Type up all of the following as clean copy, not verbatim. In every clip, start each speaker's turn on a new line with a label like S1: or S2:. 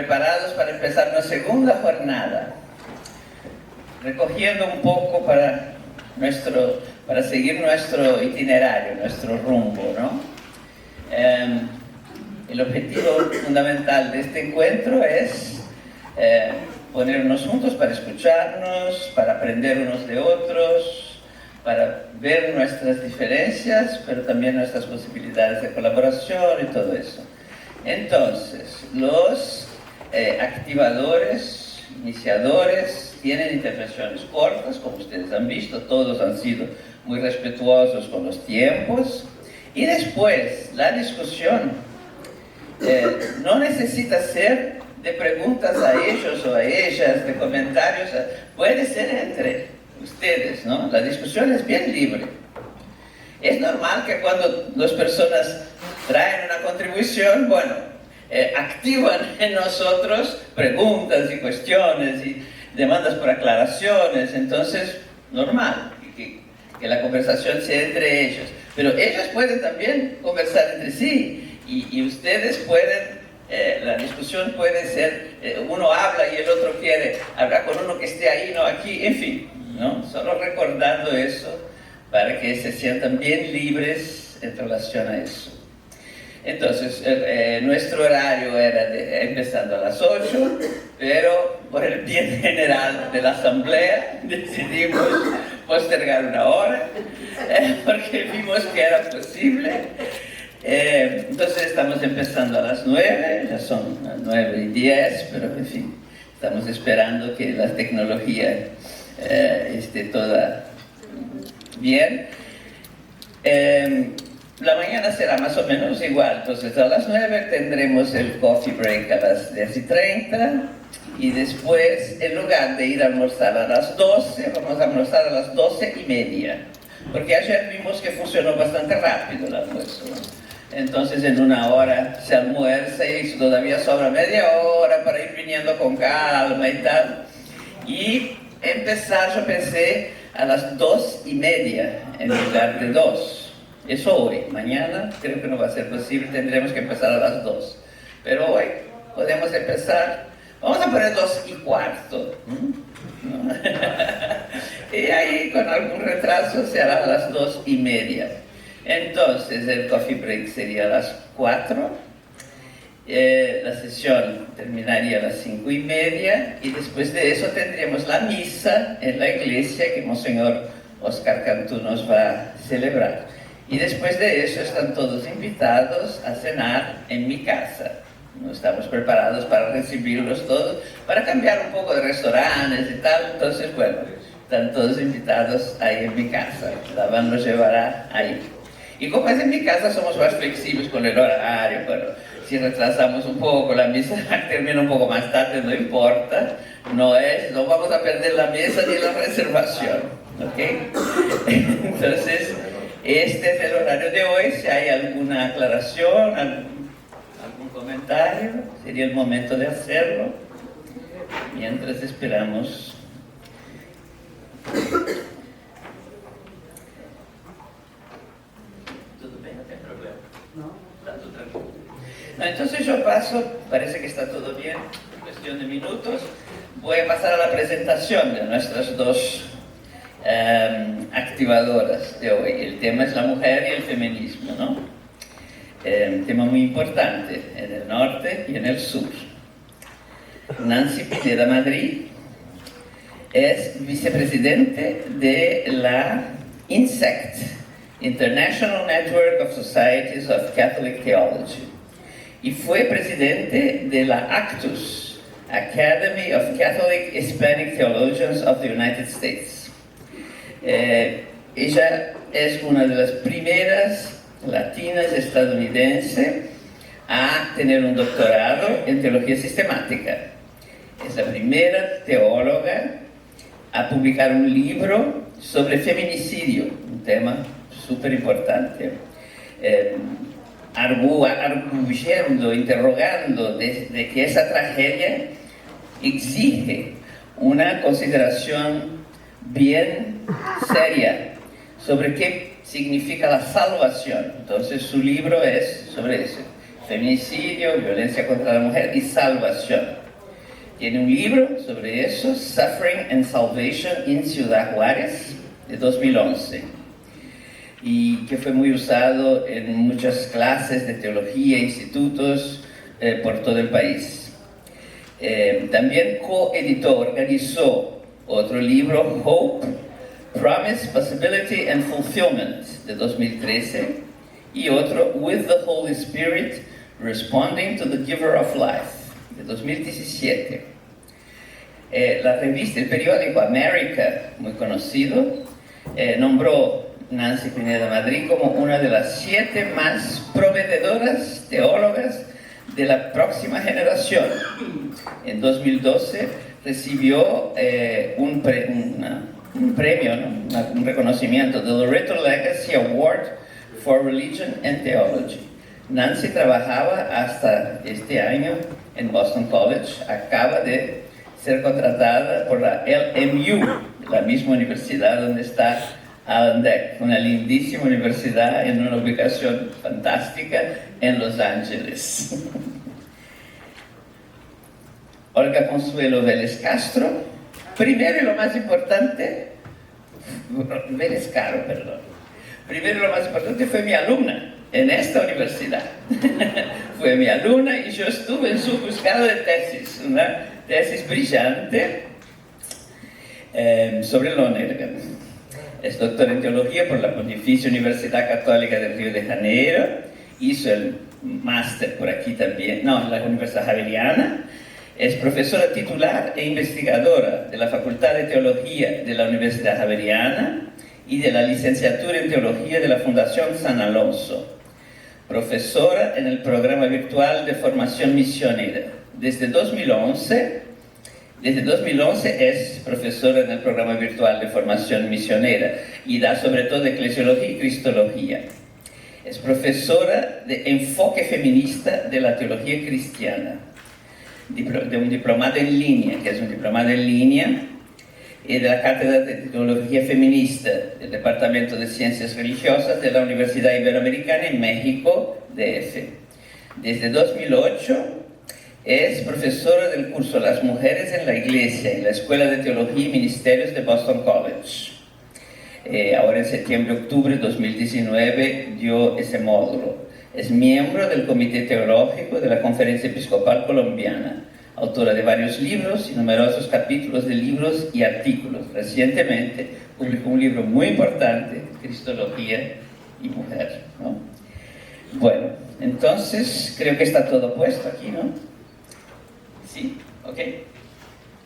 S1: preparados para empezar una segunda jornada, recogiendo un poco para seguir nuestro itinerario, nuestro rumbo, ¿no? El objetivo fundamental de este encuentro es ponernos juntos para escucharnos, para aprender unos de otros, para ver nuestras diferencias, pero también nuestras posibilidades de colaboración y todo eso. Entonces, los activadores, iniciadores, tienen intervenciones cortas, como ustedes han visto, todos han sido muy respetuosos con los tiempos, y después la discusión no necesita ser de preguntas a ellos o a ellas, de comentarios, puede ser entre ustedes, ¿no? La discusión es bien libre. Es normal que cuando dos personas traen una contribución, bueno, activan en nosotros preguntas y cuestiones y demandas por aclaraciones, entonces, normal que la conversación sea entre ellos. Pero ellos pueden también conversar entre sí y ustedes pueden, la discusión puede ser, uno habla y el otro quiere hablar con uno que esté ahí, no aquí, en fin, ¿no? Solo recordando eso para que se sientan bien libres en relación a eso. Entonces, nuestro horario era empezando a las 8, pero por el bien general de la asamblea decidimos postergar una hora, porque vimos que era posible. Entonces estamos empezando a las 9, ya son las 9:10, pero en fin, estamos esperando que la tecnología esté toda bien. La mañana será más o menos igual, entonces a las 9 tendremos el coffee break a las 10:30 y después, en lugar de ir a almorzar a las 12, vamos a almorzar a las 12:30, porque ayer vimos que funcionó bastante rápido el almuerzo, ¿no? Entonces en una hora se almuerza y todavía sobra media hora para ir viniendo con calma y tal. Y empezar, yo pensé, a las 2:30 en lugar de 2. Eso hoy, mañana creo que no va a ser posible, tendremos que empezar a las 2. Pero hoy podemos empezar, vamos a poner 2:15. ¿No? Y ahí con algún retraso se hará a las 2:30. Entonces el coffee break sería a las 4. La sesión terminaría a las 5:30 y después de eso tendríamos la misa en la iglesia que Monseñor Oscar Cantú nos va a celebrar. Y después de eso están todos invitados a cenar en mi casa. No estamos preparados para recibirlos todos, para cambiar un poco de restaurantes y tal. Entonces, bueno, están todos invitados ahí en mi casa. La van nos llevará ahí. Y como es en mi casa, somos más flexibles con el horario. Bueno, si retrasamos un poco, la misa termina un poco más tarde, no importa. No vamos a perder la mesa ni la reservación. ¿Ok? Entonces, este es el horario de hoy. Si hay alguna aclaración, algún comentario, sería el momento de hacerlo. Mientras esperamos. ¿Todo bien? ¿No hay problema? No. ¿Está todo tranquilo? No, entonces yo paso, parece que está todo bien, en cuestión de minutos. Voy a pasar a la presentación de nuestras dos activadoras de hoy. El tema es la mujer y el feminismo, ¿no? Un tema muy importante en el norte y en el sur. Nancy Pineda Madrid es vicepresidente de la INSECT, International Network of Societies of Catholic Theology, y fue presidente de la ACTUS, Academy of Catholic Hispanic Theologians of the United States. Ella es una de las primeras latinas estadounidenses a tener un doctorado en teología sistemática. Es la primera teóloga a publicar un libro sobre feminicidio, un tema súper importante, arguyendo, interrogando de que esa tragedia exige una consideración bien seria sobre qué significa la salvación. Entonces su libro es sobre eso. feminicidio, violencia contra la mujer y salvación. Tiene un libro sobre eso, Suffering and Salvation in Ciudad Juárez, de 2011, y que fue muy usado en muchas clases de teología, institutos por todo el país. También coeditó, organizó otro libro, Hope, Promise, Possibility and Fulfillment, de 2013, y otro, With the Holy Spirit, Responding to the Giver of Life, de 2017. La revista, el periódico America, muy conocido, nombró Nancy Pineda Madrid como una de las 7 más prometedoras teólogas de la próxima generación. En 2012 recibió un premio, ¿no? un reconocimiento, the Loreto Legacy Award for Religion and Theology. Nancy trabajaba hasta este año en Boston College, acaba de ser contratada por la LMU, la misma universidad donde está Alan Beck, una lindísima universidad en una ubicación fantástica en Los Ángeles. Olga Consuelo Vélez Castro, primero y lo más importante, Vélez Caro, perdón. Primero y lo más importante fue mi alumna en esta universidad. Fue mi alumna y yo estuve en su búsqueda de tesis, una tesis brillante sobre Lonergan. Es doctor en teología por la Pontificia Universidad Católica del Río de Janeiro, hizo el máster por aquí también, no, en la Universidad Javeriana. Es profesora titular e investigadora de la Facultad de Teología de la Universidad Javeriana y de la licenciatura en Teología de la Fundación San Alonso. Profesora en el programa virtual de formación misionera. Desde 2011 es profesora en el programa virtual de formación misionera y da sobre todo eclesiología y cristología. Es profesora de enfoque feminista de la teología cristiana, de un diplomado en línea, que es un diplomado en línea, y de la Cátedra de Teología Feminista del Departamento de Ciencias Religiosas de la Universidad Iberoamericana en México, DF. Desde 2008 es profesora del curso Las Mujeres en la Iglesia en la Escuela de Teología y Ministerios de Boston College. Ahora en septiembre-octubre de 2019 dio ese módulo. Es miembro del Comité Teológico de la Conferencia Episcopal Colombiana, autora de varios libros y numerosos capítulos de libros y artículos. Recientemente publicó un libro muy importante, Cristología y Mujer, ¿no? Bueno, entonces creo que está todo puesto aquí, ¿no? ¿Sí? ¿Ok?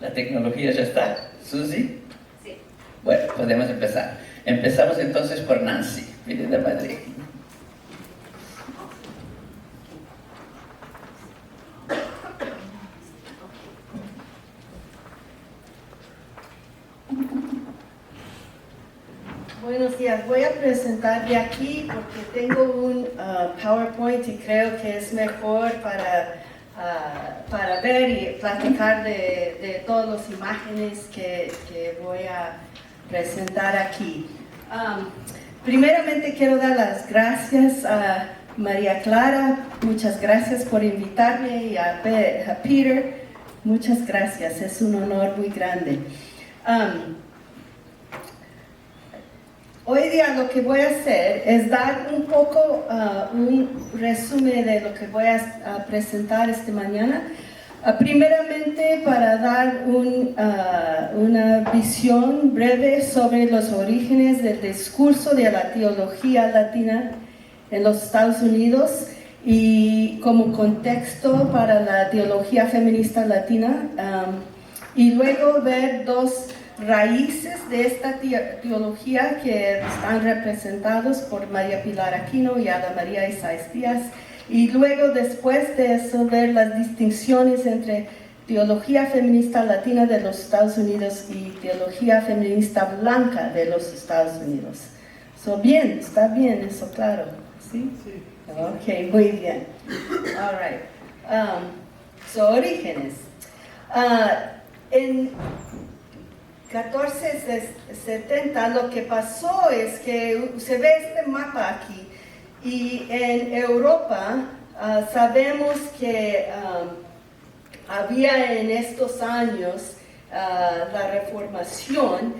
S1: ¿La tecnología ya está? ¿Susi?
S2: Sí.
S1: Bueno, podemos empezar. Empezamos entonces por Nancy, Pineda Madrid.
S2: Buenos días, voy a presentar de aquí porque tengo un PowerPoint y creo que es mejor para ver y platicar de todas las imágenes que voy a presentar aquí. Primeramente quiero dar las gracias a María Clara, muchas gracias por invitarme, y a Peter, muchas gracias, es un honor muy grande. Hoy día lo que voy a hacer es dar un poco un resumen de lo que voy a presentar esta mañana. Primeramente para dar una visión breve sobre los orígenes del discurso de la teología latina en los Estados Unidos y como contexto para la teología feminista latina, y luego ver dos raíces de esta teología que están representados por María Pilar Aquino y Ada María Isaías Díaz, y luego después de eso ver las distinciones entre teología feminista latina de los Estados Unidos y teología feminista blanca de los Estados Unidos. Bien, está bien eso, claro, ¿sí? Sí. Ok, muy bien. All right. Orígenes. En 1470 lo que pasó es que se ve este mapa aquí, y en Europa sabemos que había en estos años la reformación,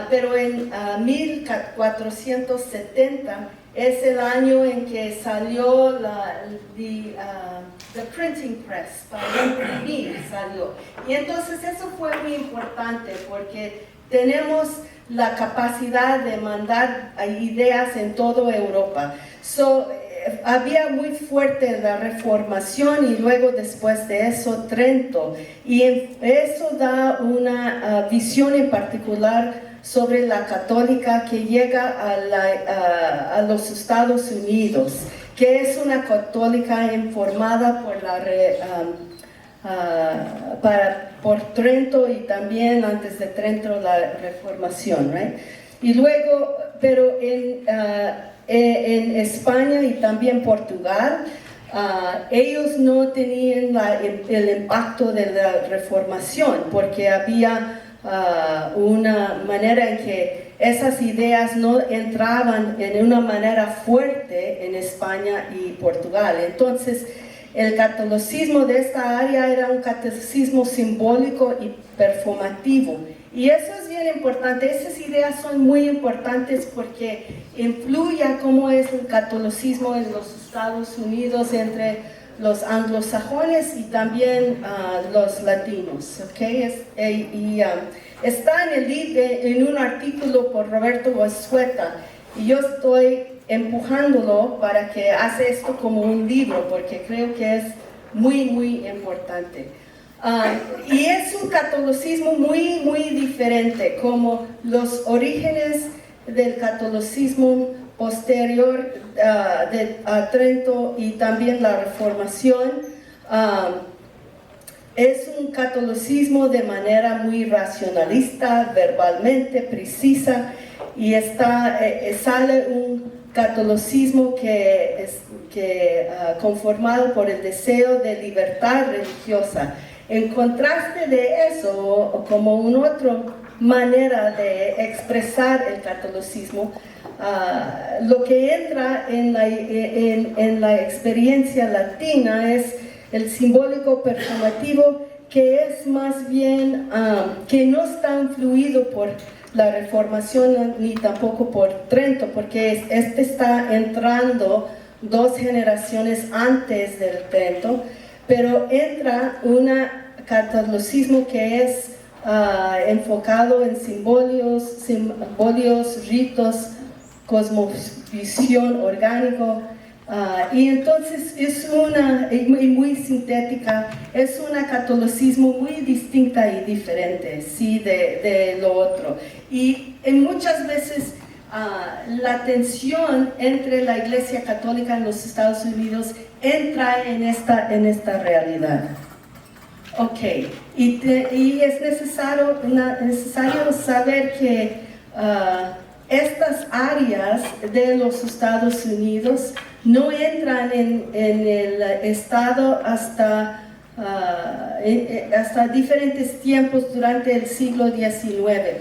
S2: pero en 1470 es el año en que salió the printing press, para imprimir salió. Y entonces eso fue muy importante porque tenemos la capacidad de mandar ideas en toda Europa. Había muy fuerte la reformación y luego después de eso Trento, y eso da una visión en particular sobre la católica que llega a los Estados Unidos, que es una católica informada por Trento y también antes de Trento la reformación, right? Y luego, pero en España y también Portugal, ellos no tenían el impacto de la reformación porque había una manera en que esas ideas no entraban en una manera fuerte en España y Portugal. Entonces, el catolicismo de esta área era un catolicismo simbólico y performativo. Y eso es bien importante. Esas ideas son muy importantes porque influye cómo es el catolicismo en los Estados Unidos entre los anglosajones y también los latinos. ¿Okay? Está en un artículo por Roberto Bossueta y yo estoy empujándolo para que hace esto como un libro porque creo que es muy, muy importante. Y es un catolicismo muy, muy diferente, como los orígenes del catolicismo posterior a Trento y también la reformación. Es un catolicismo de manera muy racionalista, verbalmente precisa, y sale un catolicismo conformado por el deseo de libertad religiosa. En contraste de eso, como una otra manera de expresar el catolicismo, lo que entra en la experiencia latina es el simbólico performativo, que es más bien, que no está influido por la reformación ni tampoco por Trento, porque está entrando 2 generaciones antes del Trento, pero entra un catolicismo que es enfocado en simbolios, ritos, cosmovisión orgánico, y entonces es muy sintética, es un catolicismo muy distinta y diferente, sí, de lo otro. Y muchas veces la tensión entre la Iglesia Católica en los Estados Unidos entra en esta realidad. Ok, y es necesario saber que estas áreas de los Estados Unidos no entran en el Estado hasta diferentes tiempos durante el siglo XIX.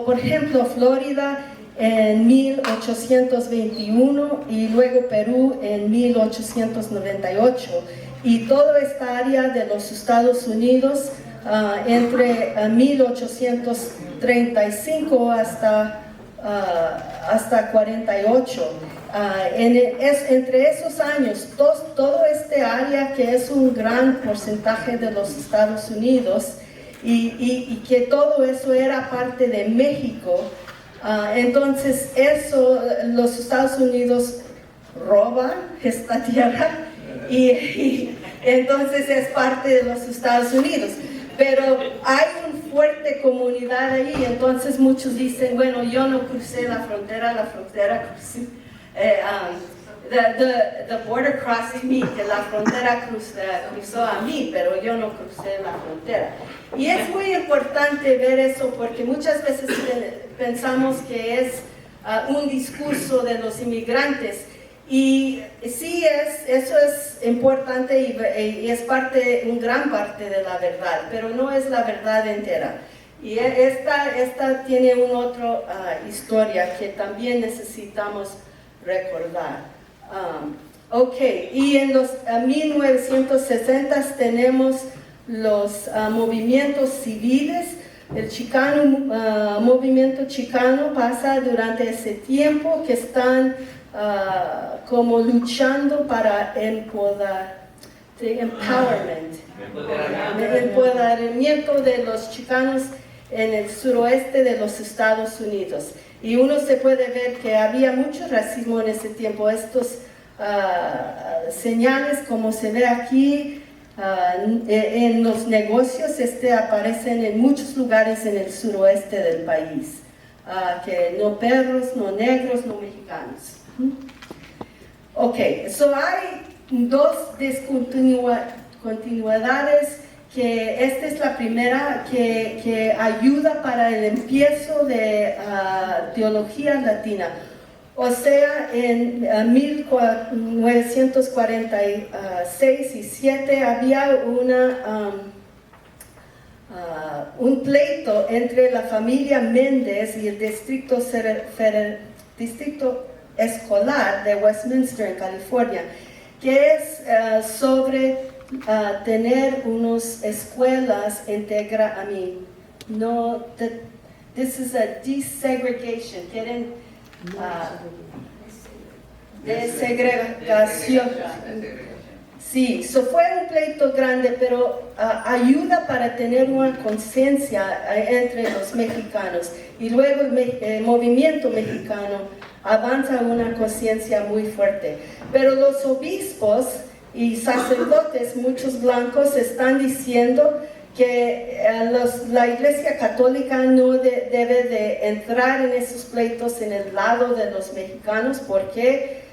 S2: Por ejemplo, Florida en 1821 y luego Perú en 1898. Y toda esta área de los Estados Unidos entre 1835 hasta 48. Entre esos años, todo este área que es un gran porcentaje de los Estados Unidos y que todo eso era parte de México, entonces los Estados Unidos roban esta tierra y entonces es parte de los Estados Unidos. Pero hay una fuerte comunidad ahí, entonces muchos dicen, bueno, yo no crucé la frontera crucé, the border crossing me, que la frontera cruzó a mí, pero yo no crucé la frontera. Y es muy importante ver eso porque muchas veces pensamos que es un discurso de los inmigrantes. Y sí, eso es importante y es una gran parte de la verdad, pero no es la verdad entera. Y esta tiene una otra historia que también necesitamos recordar. Ok, y en los 1960 tenemos los movimientos civiles. El movimiento chicano pasa durante ese tiempo que están como luchando para el empoderamiento de los chicanos en el suroeste de los Estados Unidos. Y uno se puede ver que había mucho racismo en ese tiempo. Estos señales, como se ve aquí, en los negocios aparecen en muchos lugares en el suroeste del país, que no perros, no negros, no mexicanos. Ok, hay dos discontinuidades, que esta es la primera que ayuda para el empiezo de teología latina. O sea, en 1946 y 7 había un pleito entre la familia Méndez y el distrito escolar de Westminster, en California, que es sobre tener unas escuelas integradas. This is a desegregation. Quieren desegregación. Sí, fue un pleito grande, pero ayuda para tener una conciencia entre los mexicanos. Y luego el movimiento mexicano avanza una conciencia muy fuerte. Pero los obispos y sacerdotes, muchos blancos, están diciendo que la Iglesia Católica no debe de entrar en esos pleitos en el lado de los mexicanos, porque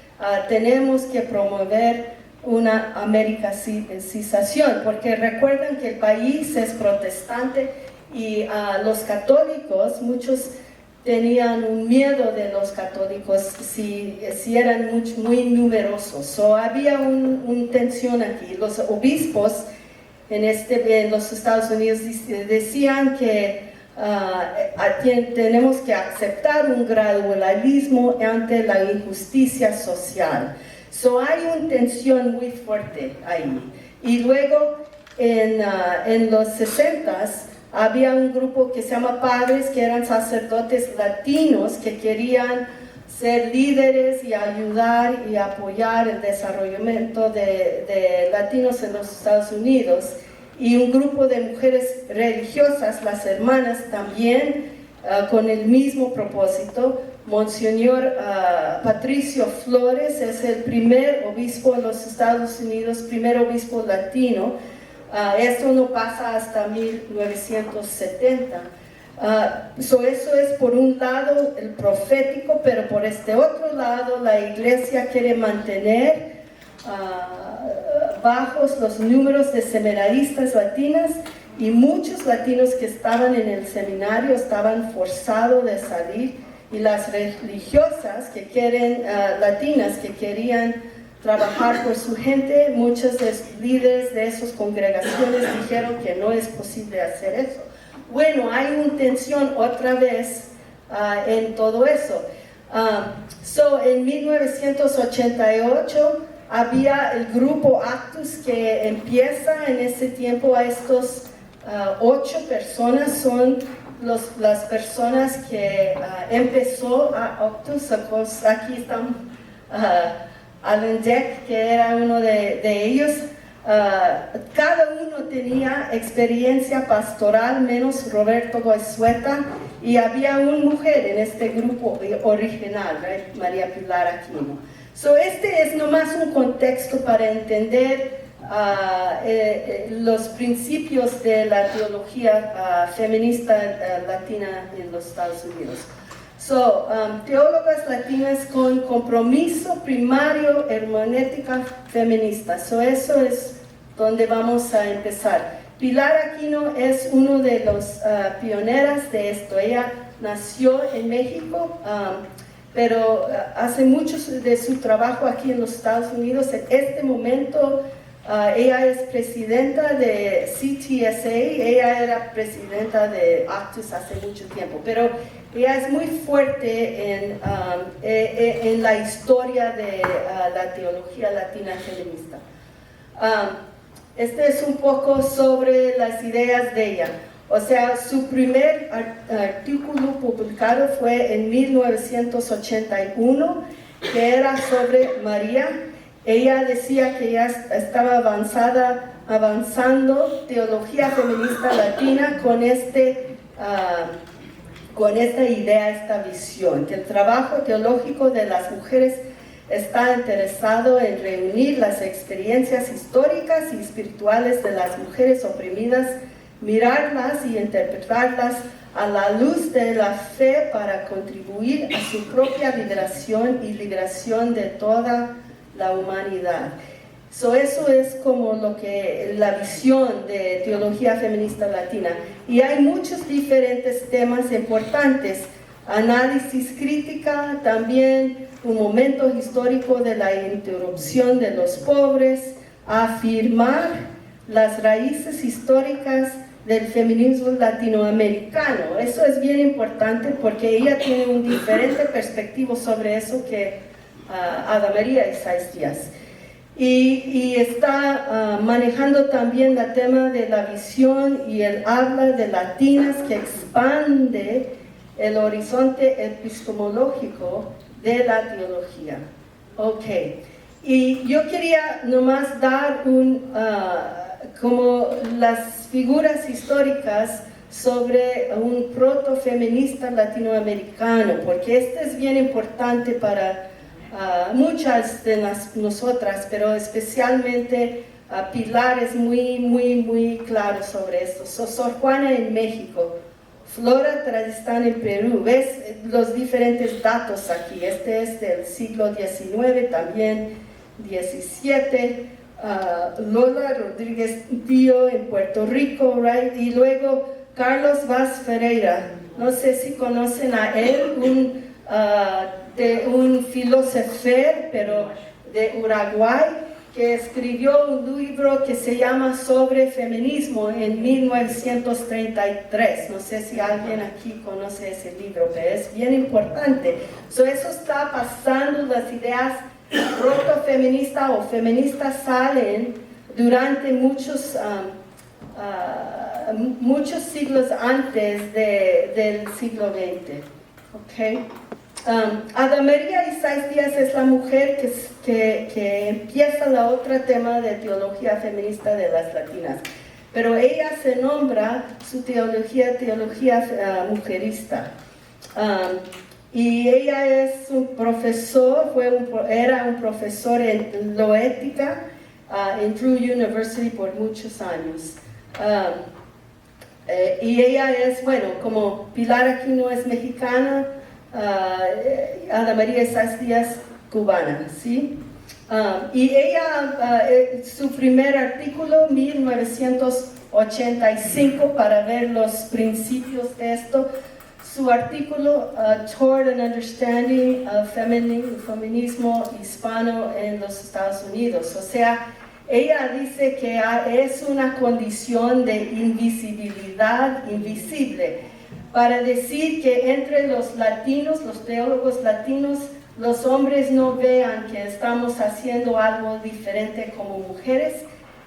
S2: tenemos que promover una americanización, porque recuerden que el país es protestante y los católicos, muchos tenían un miedo de los católicos si eran muy numerosos. Había una tensión aquí. Los obispos en los Estados Unidos decían que tenemos que aceptar un gradualismo ante la injusticia social. Hay una tensión muy fuerte ahí. Y luego en los 60s había un grupo que se llama Padres, que eran sacerdotes latinos que querían ser líderes y ayudar y apoyar el desarrollo de latinos en los Estados Unidos, y un grupo de mujeres religiosas, las hermanas, también con el mismo propósito. Monseñor Patricio Flores es el primer obispo en los Estados Unidos, primer obispo latino. Esto no pasa hasta 1970. Eso es por un lado el profético, pero por este otro lado la iglesia quiere mantener bajos los números de seminaristas latinas, y muchos latinos que estaban en el seminario estaban forzados de salir, y las religiosas latinas que querían trabajar por su gente, muchos líderes de esas congregaciones dijeron que no es posible hacer eso. Bueno, hay una tensión otra vez en todo eso. En 1988 había el grupo Actus, que empieza en ese tiempo. A estos 8 personas son las personas que empezó a Actus. Aquí están Alan Deck, que era uno de ellos. Cada uno tenía experiencia pastoral, menos Roberto Goizueta, y había una mujer en este grupo original, right? María Pilar Aquino. Este es nomás un contexto para entender los principios de la teología feminista latina en los Estados Unidos. Teólogas latinas con compromiso primario, hermenéutica feminista. Eso es donde vamos a empezar. Pilar Aquino es uno de los pioneras de esto. Ella nació en México, pero hace mucho de su trabajo aquí en los Estados Unidos. En este momento ella es presidenta de CTSA. Ella era presidenta de Actus hace mucho tiempo, pero ella es muy fuerte en la historia de la teología latina feminista. Este es un poco sobre las ideas de ella. O sea, su primer artículo publicado fue en 1981, que era sobre María. Ella decía que ya estaba avanzando teología feminista latina con esta idea, esta visión, que el trabajo teológico de las mujeres está interesado en reunir las experiencias históricas y espirituales de las mujeres oprimidas, mirarlas y interpretarlas a la luz de la fe para contribuir a su propia liberación y liberación de toda la humanidad. Eso es como la visión de teología feminista latina. Y hay muchos diferentes temas importantes. Análisis crítica, también un momento histórico de la interrupción de los pobres, afirmar las raíces históricas del feminismo latinoamericano. Eso es bien importante porque ella tiene un diferente perspectiva sobre eso que Ada María Isais Díaz. Y está manejando también el tema de la visión y el habla de latinas que expande el horizonte epistemológico de la teología. Ok, y yo quería nomás dar como las figuras históricas sobre un protofeminista latinoamericano, porque este es bien importante para muchas de nosotras, pero especialmente Pilar es muy claro sobre esto. Sor Juana en México, Flora Tradistán en Perú. ¿Ves los diferentes datos aquí? Este es del siglo XIX, también XVII. Lola Rodríguez Tío en Puerto Rico, right? Y luego Carlos Vaz Ferreira. No sé si conocen a él, un filósofo, pero de Uruguay, que escribió un libro que se llama Sobre Feminismo en 1933. No sé si alguien aquí conoce ese libro, pero es bien importante. Eso está pasando, las ideas protofeministas o feministas salen durante muchos siglos antes del siglo XX. Okay. Ada María Isais Díaz es la mujer que empieza la otra tema de teología feminista de las latinas, pero ella se nombra su teología mujerista. Y ella es un profesor, era un profesor en loética en Drew University por muchos años. Y ella es, como Pilar aquí no es mexicana, Ada María Isais Díaz cubana, ¿sí? Y ella, su primer artículo, 1985, para ver los principios de esto, su artículo Toward an Understanding of Feminismo Hispano en los Estados Unidos. O sea, ella dice que es una condición de invisibilidad invisible, para decir que entre los latinos, los teólogos latinos, los hombres no vean que estamos haciendo algo diferente como mujeres,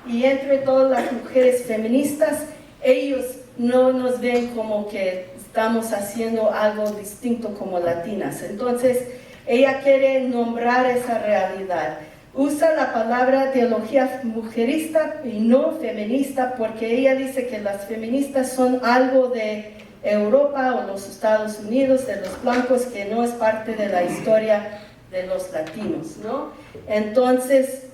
S2: y entre todas las mujeres feministas, ellos no nos ven como que estamos haciendo algo distinto como latinas. Entonces, ella quiere nombrar esa realidad. Usa la palabra teología mujerista y no feminista, porque ella dice que las feministas son algo de Europa o los Estados Unidos, de los blancos, que no es parte de la historia de los latinos, ¿no? Entonces,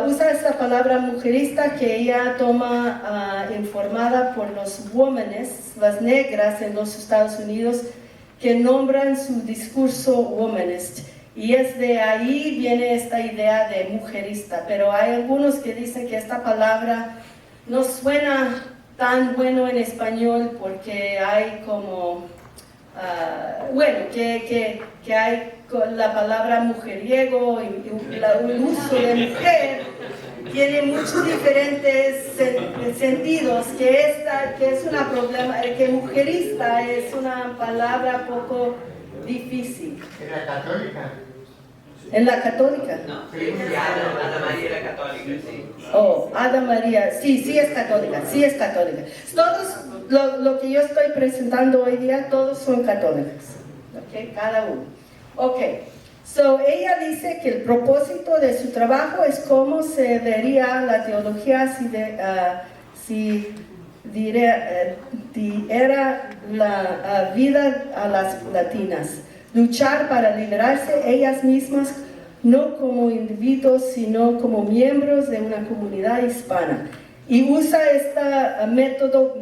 S2: usa esta palabra mujerista que ella toma informada por los womanes, las negras en los Estados Unidos, que nombran su discurso womanist. Y es de ahí viene esta idea de mujerista, pero hay algunos que dicen que esta palabra no suena tan bueno en español porque hay como, que hay la palabra mujeriego y un uso de mujer tiene muchos diferentes sentidos, que es una problema, que mujerista es una palabra poco difícil.
S3: ¿En la católica?
S2: ¿En la católica?
S1: No, sí, Ada María era católica, sí.
S2: Oh, Ada María, sí es católica, sí es católica. Todos, lo que yo estoy presentando hoy día, todos son católicos, ¿ok? Cada uno. Ok, so ella dice que el propósito de su trabajo es cómo se vería la teología si diera la vida a las latinas. Luchar para liberarse ellas mismas, no como individuos, sino como miembros de una comunidad hispana. Y usa este método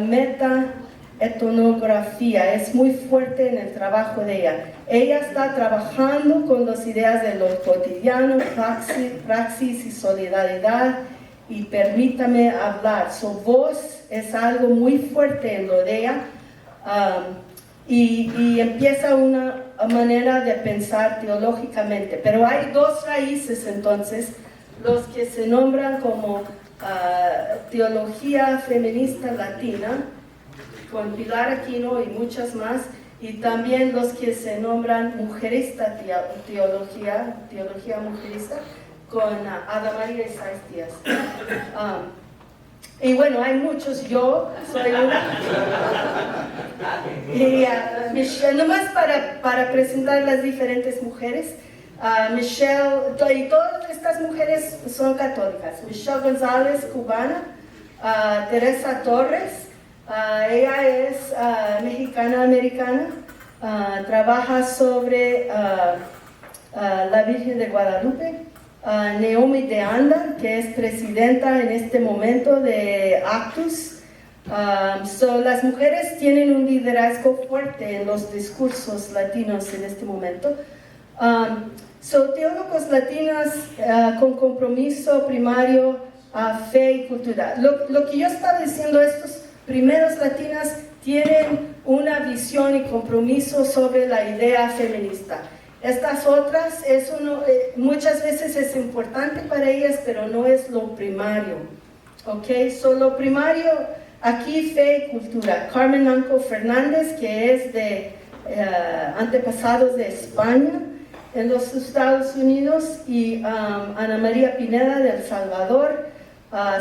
S2: metaetnografía, es muy fuerte en el trabajo de ella. Ella está trabajando con las ideas de lo cotidiano, praxis y solidaridad, y permítame hablar. Su voz es algo muy fuerte en lo de ella. Y empieza una manera de pensar teológicamente. Pero hay dos raíces entonces, los que se nombran como teología feminista latina, con Pilar Aquino y muchas más, y también los que se nombran mujerista teología mujerista, con Ada María y Sáenz Díaz. Y bueno, hay muchos, yo soy una. Y Michelle, nomás para presentar las diferentes mujeres, Michelle, y todas estas mujeres son católicas. Michelle González, cubana, Teresa Torres, ella es mexicana-americana, trabaja sobre la Virgen de Guadalupe. Naomi de Anda, que es presidenta en este momento de Actus. Las mujeres tienen un liderazgo fuerte en los discursos latinos en este momento. Teólogos latinos con compromiso primario a fe y cultura. Lo que yo estaba diciendo, estos primeros latinas tienen una visión y compromiso sobre la idea feminista. Estas otras, muchas veces es importante para ellas, pero no es lo primario. ¿Ok? Lo primario, aquí fe y cultura. Carmen Anco Fernández, que es de antepasados de España, en los Estados Unidos, y Ana María Pineda de El Salvador,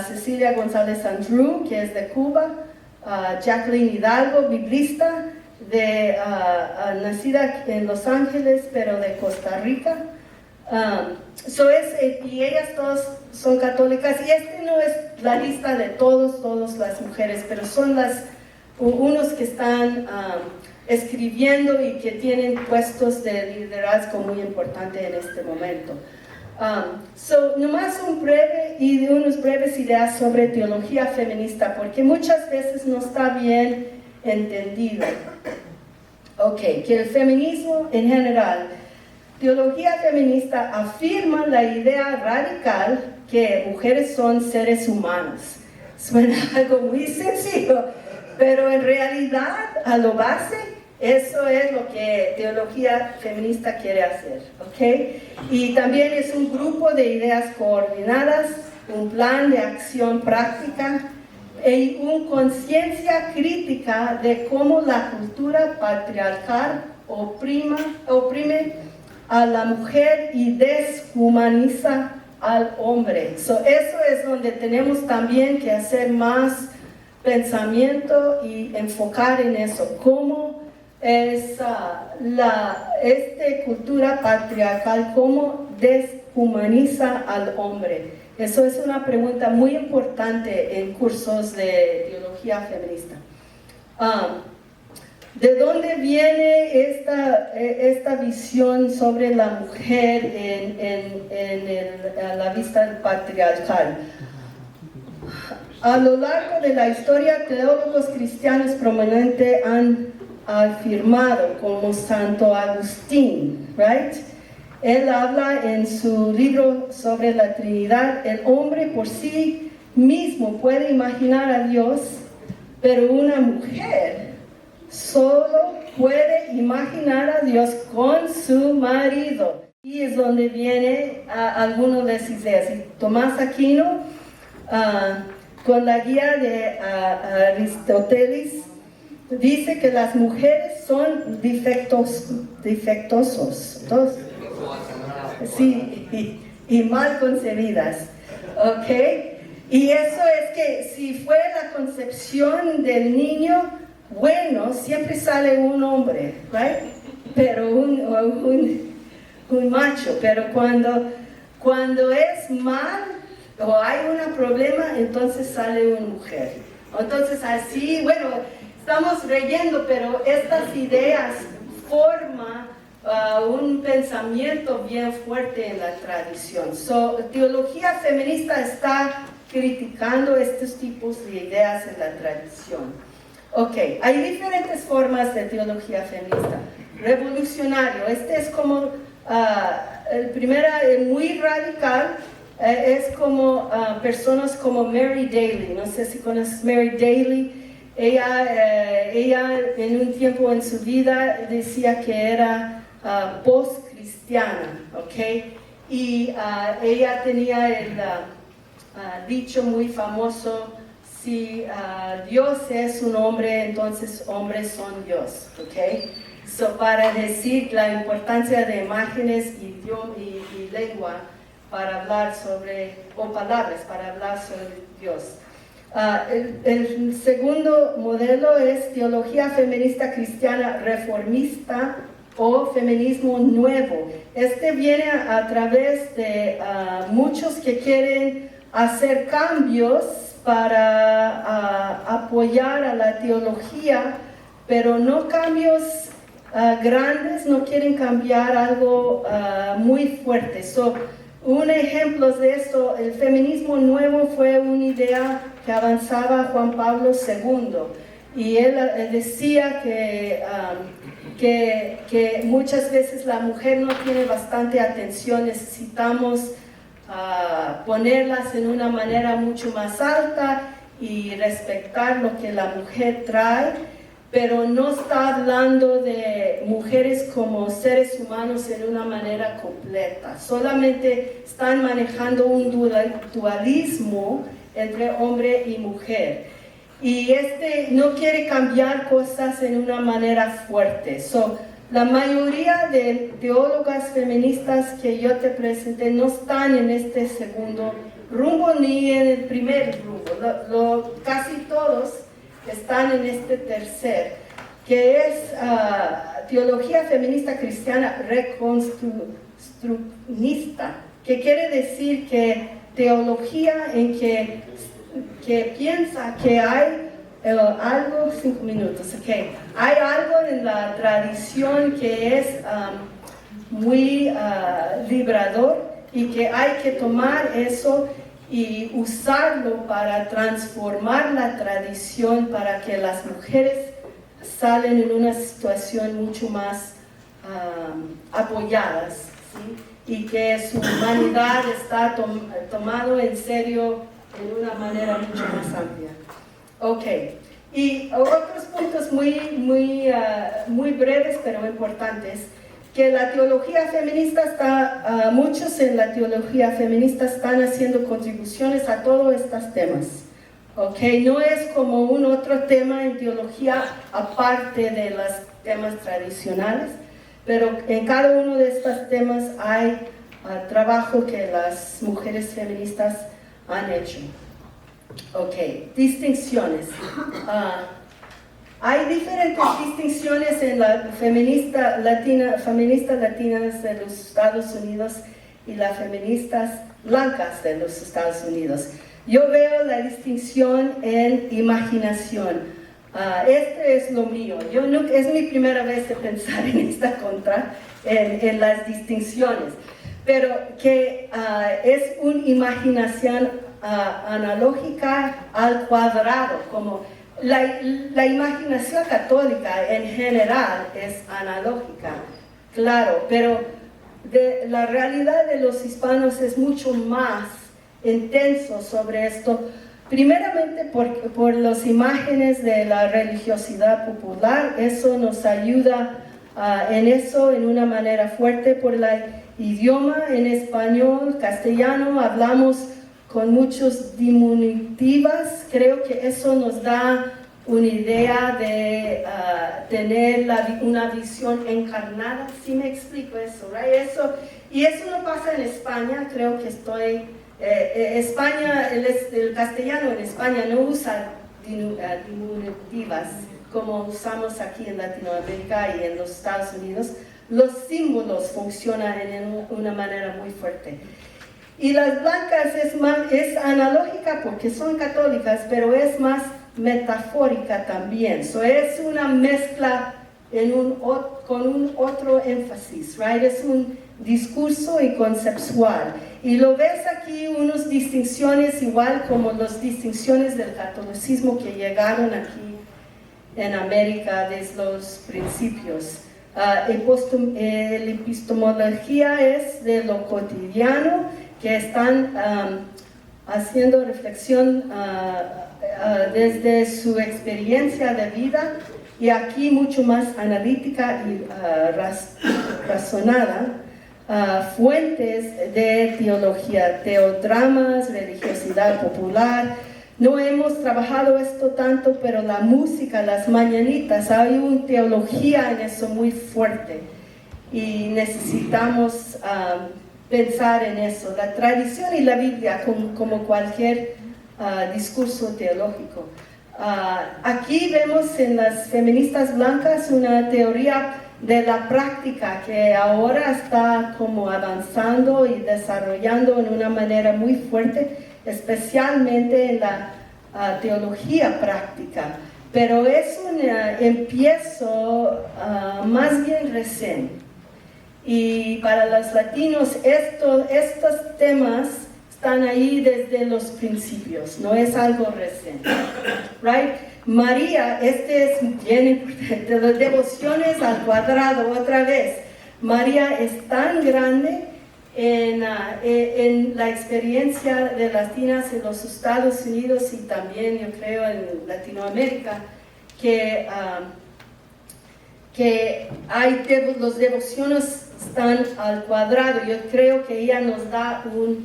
S2: Cecilia González Andrew, que es de Cuba, Jacqueline Hidalgo, biblista, nacida en Los Ángeles, pero de Costa Rica. Y ellas todas son católicas, y no es la lista de todas las mujeres, pero son unos que están escribiendo y que tienen puestos de liderazgo muy importantes en este momento. Nomás unas breves ideas sobre teología feminista, porque muchas veces no está bien entendido. Ok, que el feminismo en general, teología feminista afirma la idea radical que mujeres son seres humanos. Suena algo muy sencillo, pero en realidad a lo base eso es lo que teología feminista quiere hacer, ¿ok? Y también es un grupo de ideas coordinadas, un plan de acción práctica y una conciencia crítica de cómo la cultura patriarcal oprime a la mujer y deshumaniza al hombre. Eso es donde tenemos también que hacer más pensamiento y enfocar en eso, cómo es cultura patriarcal, cómo deshumaniza al hombre. Eso es una pregunta muy importante en cursos de teología feminista. ¿De dónde viene esta visión sobre la mujer en la vista patriarcal? A lo largo de la historia, teólogos cristianos prominentes han afirmado, como Santo Agustín, right? Él habla en su libro sobre la Trinidad: el hombre por sí mismo puede imaginar a Dios, pero una mujer solo puede imaginar a Dios con su marido. Y aquí es donde viene algunas de las ideas. Y Tomás Aquino, con la guía de Aristóteles, dice que las mujeres son defectuosos, sí, y mal concebidas, ¿ok? Y eso es que si fue la concepción del niño, bueno, siempre sale un hombre, ¿right? Pero un macho, pero cuando es mal o hay un problema, entonces sale una mujer. Entonces así, bueno, estamos leyendo, pero estas ideas forman un pensamiento bien fuerte en la tradición. Teología feminista está criticando estos tipos de ideas en la tradición. Ok, hay diferentes formas de teología feminista. Revolucionario, este es como, el primero, muy radical, es como personas como Mary Daly. No sé si conoces Mary Daly. Ella en un tiempo en su vida decía que era post-cristiana, ¿ok? Y ella tenía el dicho muy famoso: si Dios es un hombre, entonces hombres son Dios, ¿ok? Para decir la importancia de imágenes y lengua para hablar sobre, o palabras para hablar sobre Dios. El segundo modelo es teología feminista cristiana reformista o feminismo nuevo. Este viene a través de muchos que quieren hacer cambios para apoyar a la teología, pero no cambios grandes, no quieren cambiar algo muy fuerte. Un ejemplo de esto, el feminismo nuevo fue una idea que avanzaba Juan Pablo II, y él decía que muchas veces la mujer no tiene bastante atención, necesitamos ponerlas en una manera mucho más alta y respetar lo que la mujer trae, pero no está hablando de mujeres como seres humanos en una manera completa. Solamente están manejando un dualismo entre hombre y mujer. Y no quiere cambiar cosas en una manera fuerte. La mayoría de teólogas feministas que yo te presenté no están en este segundo rumbo ni en el primer rumbo. Casi todos están en este tercer, que es teología feminista cristiana reconstruccionista, que quiere decir que teología en que piensa que hay algo, 5 minutos, okay. Hay algo en la tradición que es muy liberador, y que hay que tomar eso y usarlo para transformar la tradición, para que las mujeres salen en una situación mucho más apoyadas, ¿sí? Y que su humanidad está tomado en serio en una manera mucho más amplia. Ok, y otros puntos muy breves pero importantes, que la teología feminista está, muchos en la teología feminista están haciendo contribuciones a todos estos temas. Ok, no es como un otro tema en teología aparte de los temas tradicionales, pero en cada uno de estos temas hay trabajo que las mujeres feministas han hecho. Ok, distinciones. Hay diferentes distinciones en la feministas latinas de los Estados Unidos y las feministas blancas de los Estados Unidos. Yo veo la distinción en imaginación. Este es lo mío. Es mi primera vez de pensar en esta en las distinciones, pero que es una imaginación analógica al cuadrado, como la imaginación católica en general es analógica, claro, pero la realidad de los hispanos es mucho más intenso sobre esto, primeramente por las imágenes de la religiosidad popular. Eso nos ayuda en eso en una manera fuerte por el idioma en español, castellano, hablamos con muchos diminutivas. Creo que eso nos da una idea de tener una visión encarnada. ¿Sí me explico eso? ¿Right? Y eso no pasa en España. Creo que España, el castellano en España no usa diminutivas como usamos aquí en Latinoamérica y en los Estados Unidos. Los símbolos funcionan en una manera muy fuerte. Y las blancas es analógica porque son católicas, pero es más metafórica también. Es una mezcla con un otro énfasis, right? Es un discurso y conceptual. Y lo ves aquí, unas distinciones igual como las distinciones del catolicismo que llegaron aquí en América desde los principios. La epistemología es de lo cotidiano, que están haciendo reflexión desde su experiencia de vida, y aquí mucho más analítica y razonada. Fuentes de teología, teodramas, religiosidad popular. No hemos trabajado esto tanto, pero la música, las mañanitas, hay una teología en eso muy fuerte y necesitamos pensar en eso. La tradición y la Biblia como cualquier discurso teológico. Aquí vemos en las feministas blancas una teoría de la práctica que ahora está como avanzando y desarrollando en una manera muy fuerte, especialmente en la teología práctica, pero es un empiezo más bien reciente. Y para los latinos estos temas están ahí desde los principios, no es algo reciente, right? María, este es bien importante, las devociones al cuadrado, otra vez. María es tan grande en la experiencia de latinas en los Estados Unidos y también yo creo en Latinoamérica, que los devociones están al cuadrado. Yo creo que ella nos da una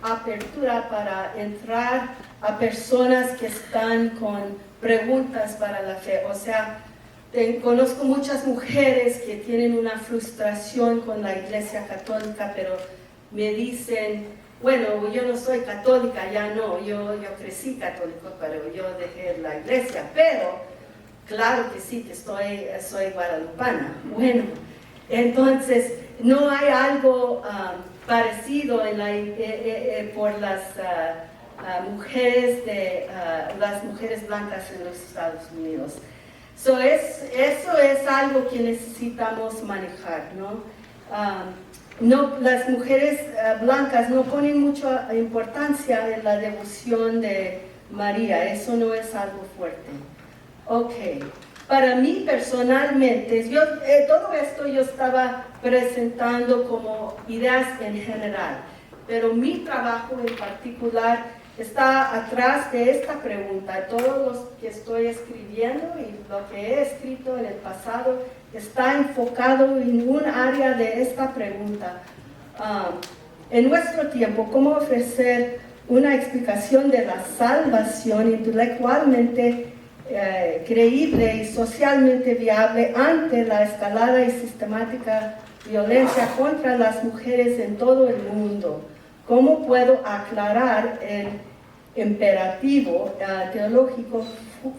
S2: apertura para entrar a personas que están con preguntas para la fe. O sea, conozco muchas mujeres que tienen una frustración con la Iglesia Católica, pero me dicen, bueno, yo no soy católica, ya no, yo crecí católico, pero yo dejé la Iglesia, pero claro que sí, que soy guadalupana. Bueno, entonces no hay algo parecido por las mujeres blancas en los Estados Unidos. Eso es algo que necesitamos manejar, ¿no? Las mujeres blancas no ponen mucha importancia en la devoción de María, eso no es algo fuerte. Ok, para mí personalmente, todo esto yo estaba presentando como ideas en general, pero mi trabajo en particular está atrás de esta pregunta. Todo lo que estoy escribiendo y lo que he escrito en el pasado está enfocado en un área de esta pregunta. En nuestro tiempo, ¿cómo ofrecer una explicación de la salvación intelectualmente creíble y socialmente viable ante la escalada y sistemática violencia contra las mujeres en todo el mundo? ¿Cómo puedo aclarar el imperativo teológico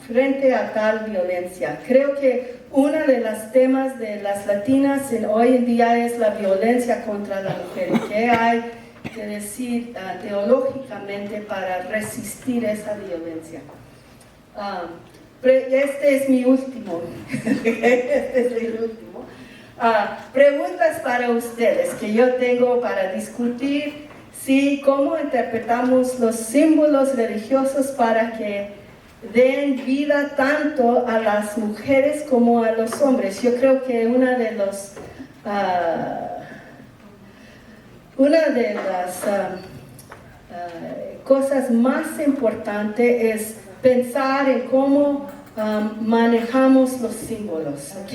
S2: frente a tal violencia? Creo que uno de los temas de las latinas hoy en día es la violencia contra la mujer. ¿Qué hay que decir teológicamente para resistir esa violencia? Este es mi último. Este es el último. Preguntas para ustedes que yo tengo para discutir. Sí, cómo interpretamos los símbolos religiosos para que den vida tanto a las mujeres como a los hombres. Yo creo que una de las cosas más importantes es pensar en cómo manejamos los símbolos, ¿ok?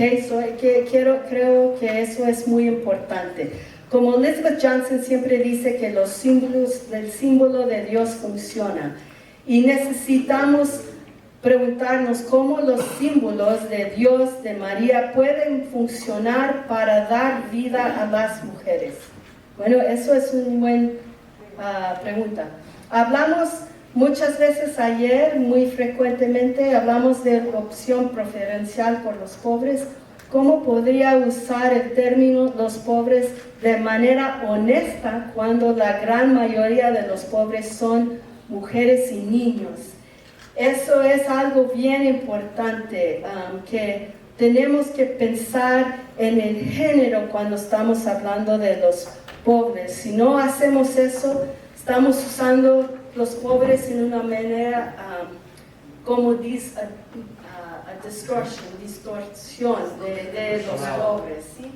S2: Creo que eso es muy importante. Como Elizabeth Johnson siempre dice que los símbolos, el símbolo de Dios funciona y necesitamos preguntarnos cómo los símbolos de Dios, de María, pueden funcionar para dar vida a las mujeres. Bueno, eso es una buena pregunta. Hablamos muchas veces ayer, muy frecuentemente, hablamos de opción preferencial por los pobres. ¿Cómo podría usar el término los pobres de manera honesta cuando la gran mayoría de los pobres son mujeres y niños? Eso es algo bien importante, que tenemos que pensar en el género cuando estamos hablando de los pobres. Si no hacemos eso, estamos usando los pobres en una manera como distorsión de los pobres, ¿sí?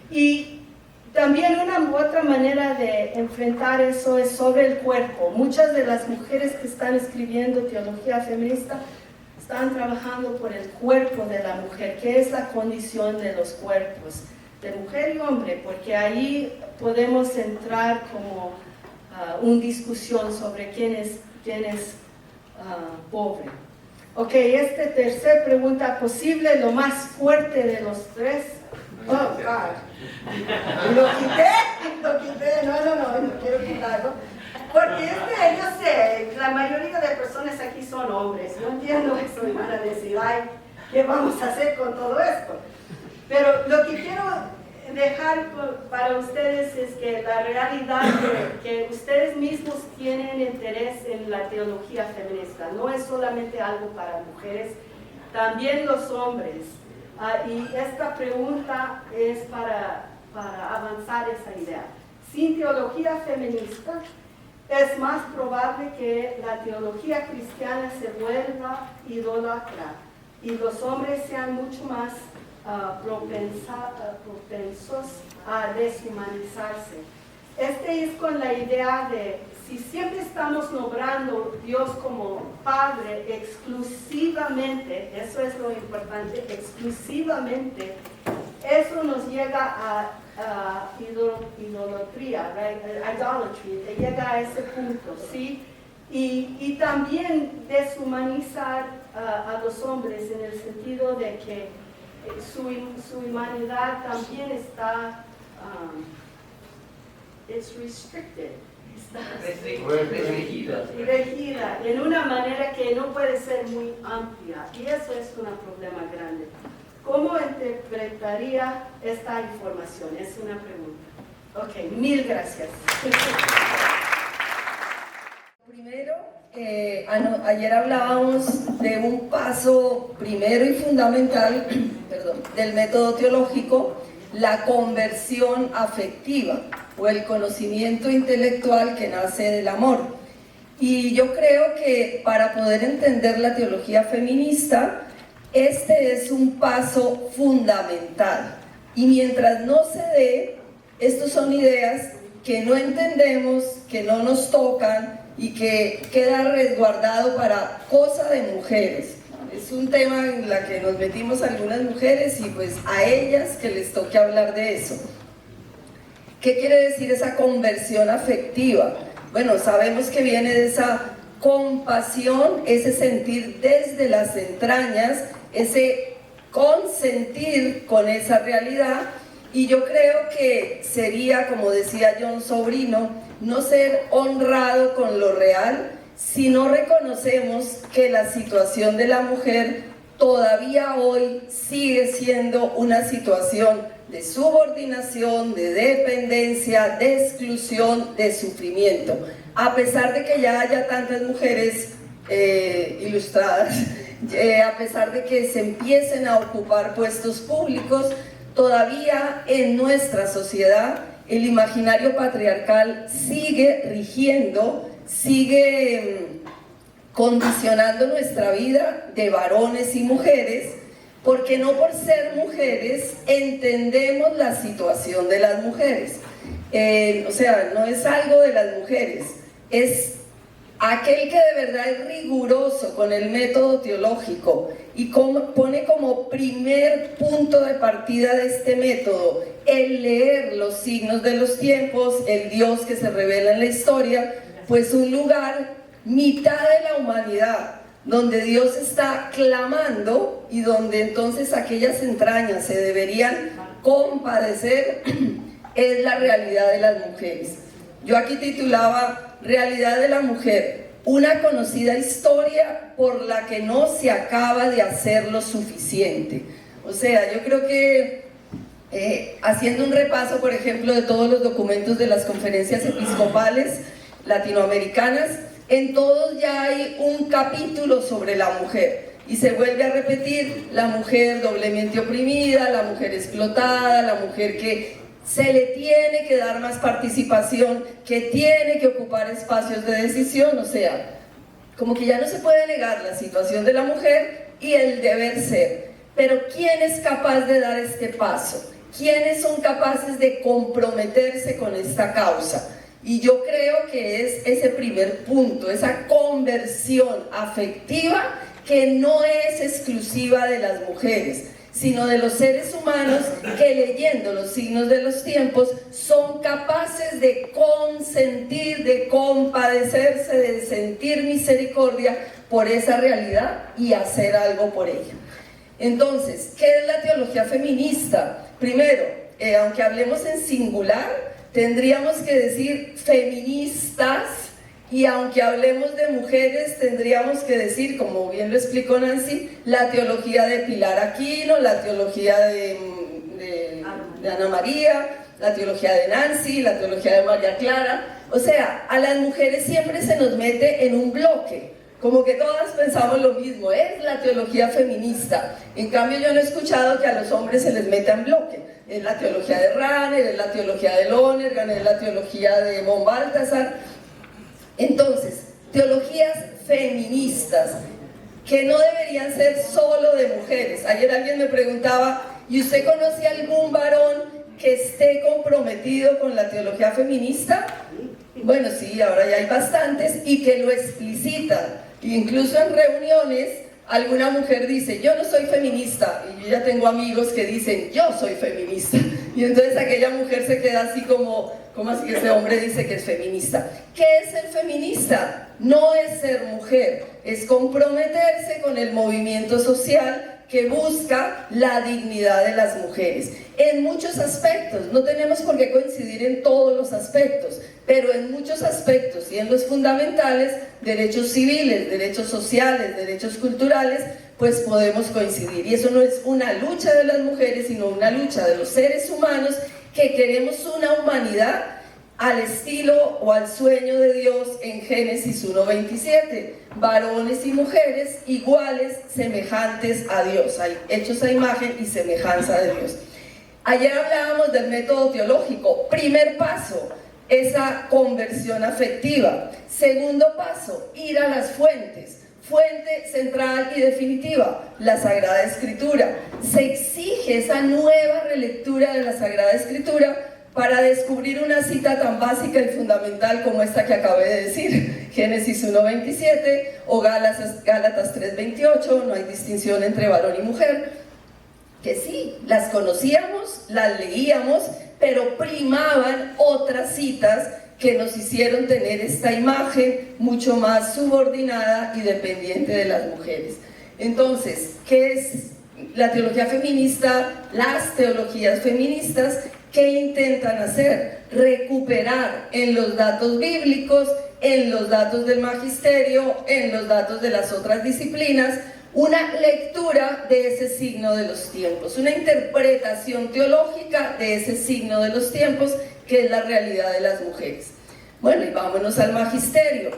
S2: Y también otra manera de enfrentar eso es sobre el cuerpo. Muchas de las mujeres que están escribiendo teología feminista están trabajando por el cuerpo de la mujer, que es la condición de los cuerpos, de mujer y hombre, porque ahí podemos entrar como una discusión sobre quién es pobre. Ok, tercera pregunta, ¿posible lo más fuerte de los tres? Oh, God. Lo quité, no quiero quitarlo. Porque yo sé, la mayoría de personas aquí son hombres. No entiendo eso y van a decir, ay, ¿qué vamos a hacer con todo esto? Pero lo que quiero dejar para ustedes es que la realidad que ustedes mismos tienen interés en la teología feminista. No es solamente algo para mujeres, también los hombres. Y esta pregunta es para avanzar esa idea. Sin teología feminista, es más probable que la teología cristiana se vuelva idólatra y los hombres sean mucho más propensos a deshumanizarse. Es con la idea de, si siempre estamos nombrando a Dios como Padre exclusivamente, eso es lo importante, exclusivamente, eso nos llega a idolatría, right? Idolatry, te llega a ese punto, ¿sí? Y también deshumanizar a los hombres en el sentido de que su humanidad también está restricted, regida en una manera que no puede ser muy amplia, y eso es un problema grande. ¿Cómo interpretaría esta información? Es una pregunta. Ok, mil gracias.
S3: Primero, ayer hablábamos de un paso primero y fundamental del método teológico, la conversión afectiva o el conocimiento intelectual que nace del amor. Y yo creo que para poder entender la teología feminista, este es un paso fundamental. Y mientras no se dé, estas son ideas que no entendemos, que no nos tocan y que queda resguardado para cosa de mujeres. Es un tema en la que nos metimos algunas mujeres y pues a ellas que les toque hablar de eso. ¿Qué quiere decir esa conversión afectiva? Bueno, sabemos que viene de esa compasión, ese sentir desde las entrañas, ese consentir con esa realidad. Y yo creo que sería, como decía John Sobrino, no ser honrado con lo real si no reconocemos que la situación de la mujer todavía hoy sigue siendo una situación de subordinación, de dependencia, de exclusión, de sufrimiento. A pesar de que ya haya tantas mujeres ilustradas, a pesar de que se empiecen a ocupar puestos públicos, todavía en nuestra sociedad el imaginario patriarcal sigue rigiendo, sigue condicionando nuestra vida de varones y mujeres, porque no por ser mujeres entendemos la situación de las mujeres. O sea, no es algo de las mujeres, es aquel que de verdad es riguroso con el método teológico y pone como primer punto de partida de este método el leer los signos de los tiempos, el Dios que se revela en la historia, pues un lugar, mitad de la humanidad, donde Dios está clamando y donde entonces aquellas entrañas se deberían compadecer, es la realidad de las mujeres. Yo aquí titulaba Realidad de la mujer, una conocida historia por la que no se acaba de hacer lo suficiente. O sea, yo creo que haciendo un repaso, por ejemplo, de todos los documentos de las conferencias episcopales latinoamericanas, en todos ya hay un capítulo sobre la mujer y se vuelve a repetir la mujer doblemente oprimida, la mujer explotada, la mujer que se le tiene que dar más participación, que tiene que ocupar espacios de decisión. O sea, como que ya no se puede negar la situación de la mujer y el deber ser. Pero ¿quién es capaz de dar este paso? ¿Quiénes son capaces de comprometerse con esta causa? Y yo creo que es ese primer punto, esa conversión afectiva que no es exclusiva de las mujeres, sino de los seres humanos que, leyendo los signos de los tiempos, son capaces de consentir, de compadecerse, de sentir misericordia por esa realidad y hacer algo por ella. Entonces, ¿qué es la teología feminista? Primero, aunque hablemos en singular, tendríamos que decir feministas, y aunque hablemos de mujeres, tendríamos que decir, como bien lo explicó Nancy, la teología de Pilar Aquino, la teología de Ana María, la teología de Nancy, la teología de María Clara. O sea, a las mujeres siempre se nos mete en un bloque, como que todas pensamos lo mismo, es la teología feminista. En cambio, yo no he escuchado que a los hombres se les meta en bloque. Es la teología de Rahner, es la teología de Lonergan, es la teología de von Balthasar. Entonces, teologías feministas que no deberían ser solo de mujeres. Ayer alguien me preguntaba, ¿y usted conoce algún varón que esté comprometido con la teología feminista? Bueno, sí, ahora ya hay bastantes y que lo explicitan. Incluso en reuniones, alguna mujer dice, yo no soy feminista, y yo ya tengo amigos que dicen, yo soy feminista. Y entonces aquella mujer se queda así como así que ese hombre dice que es feminista. ¿Qué es ser feminista? No es ser mujer, es comprometerse con el movimiento social que busca la dignidad de las mujeres. En muchos aspectos, no tenemos por qué coincidir en todos los aspectos, pero en muchos aspectos y en los fundamentales, derechos civiles, derechos sociales, derechos culturales, pues podemos coincidir. Y eso no es una lucha de las mujeres, sino una lucha de los seres humanos que queremos una humanidad al estilo o al sueño de Dios en Génesis 1:27, varones y mujeres iguales, semejantes a Dios, hechos a imagen y semejanza de Dios. Ayer hablábamos del método teológico. Primer paso, esa conversión afectiva. Segundo paso, ir a las fuentes. Fuente central y definitiva, la Sagrada Escritura. Se exige esa nueva relectura de la Sagrada Escritura para descubrir una cita tan básica y fundamental como esta que acabé de decir, Génesis 1:27 o Gálatas 3:28, no hay distinción entre varón y mujer, que sí, las conocíamos, las leíamos, pero primaban otras citas que nos hicieron tener esta imagen mucho más subordinada y dependiente de las mujeres. Entonces, ¿qué es la teología feminista? Las teologías feministas, ¿qué intentan hacer? Recuperar en los datos bíblicos, en los datos del magisterio, en los datos de las otras disciplinas, una lectura de ese signo de los tiempos, una interpretación teológica de ese signo de los tiempos, que es la realidad de las mujeres. Bueno, y vámonos al magisterio.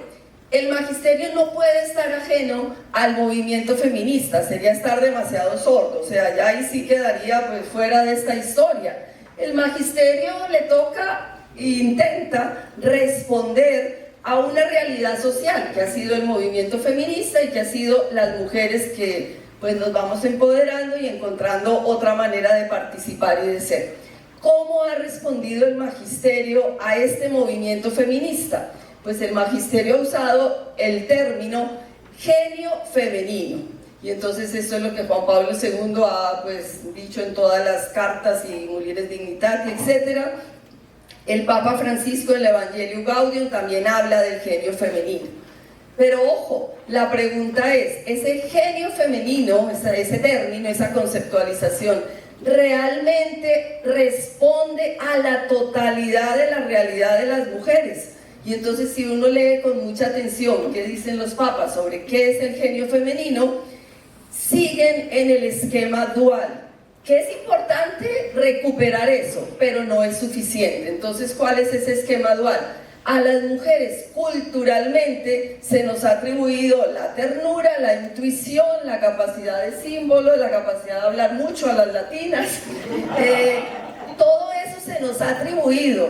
S3: El magisterio no puede estar ajeno al movimiento feminista, sería estar demasiado sordo, o sea, ya ahí sí quedaría pues fuera de esta historia. El magisterio le toca e intenta responder a una realidad social que ha sido el movimiento feminista y que ha sido las mujeres que pues nos vamos empoderando y encontrando otra manera de participar y de ser. ¿Cómo ha respondido el magisterio a este movimiento feminista? pues el magisterio ha usado el término genio femenino. Y entonces esto es lo que Juan Pablo II ha pues dicho en todas las cartas y Mulieres Dignitatis, etc. El Papa Francisco en el Evangelio Gaudium también habla del genio femenino. Pero ojo, la pregunta es, ¿ese genio femenino, ese término, esa conceptualización, realmente responde a la totalidad de la realidad de las mujeres? Y entonces si uno lee con mucha atención qué dicen los papas sobre qué es el genio femenino, siguen en el esquema dual, que es importante recuperar eso, pero no es suficiente. Entonces, ¿cuál es ese esquema dual? A las mujeres culturalmente se nos ha atribuido la ternura, la intuición, la capacidad de símbolo, la capacidad de hablar mucho a las latinas. Todo eso se nos ha atribuido,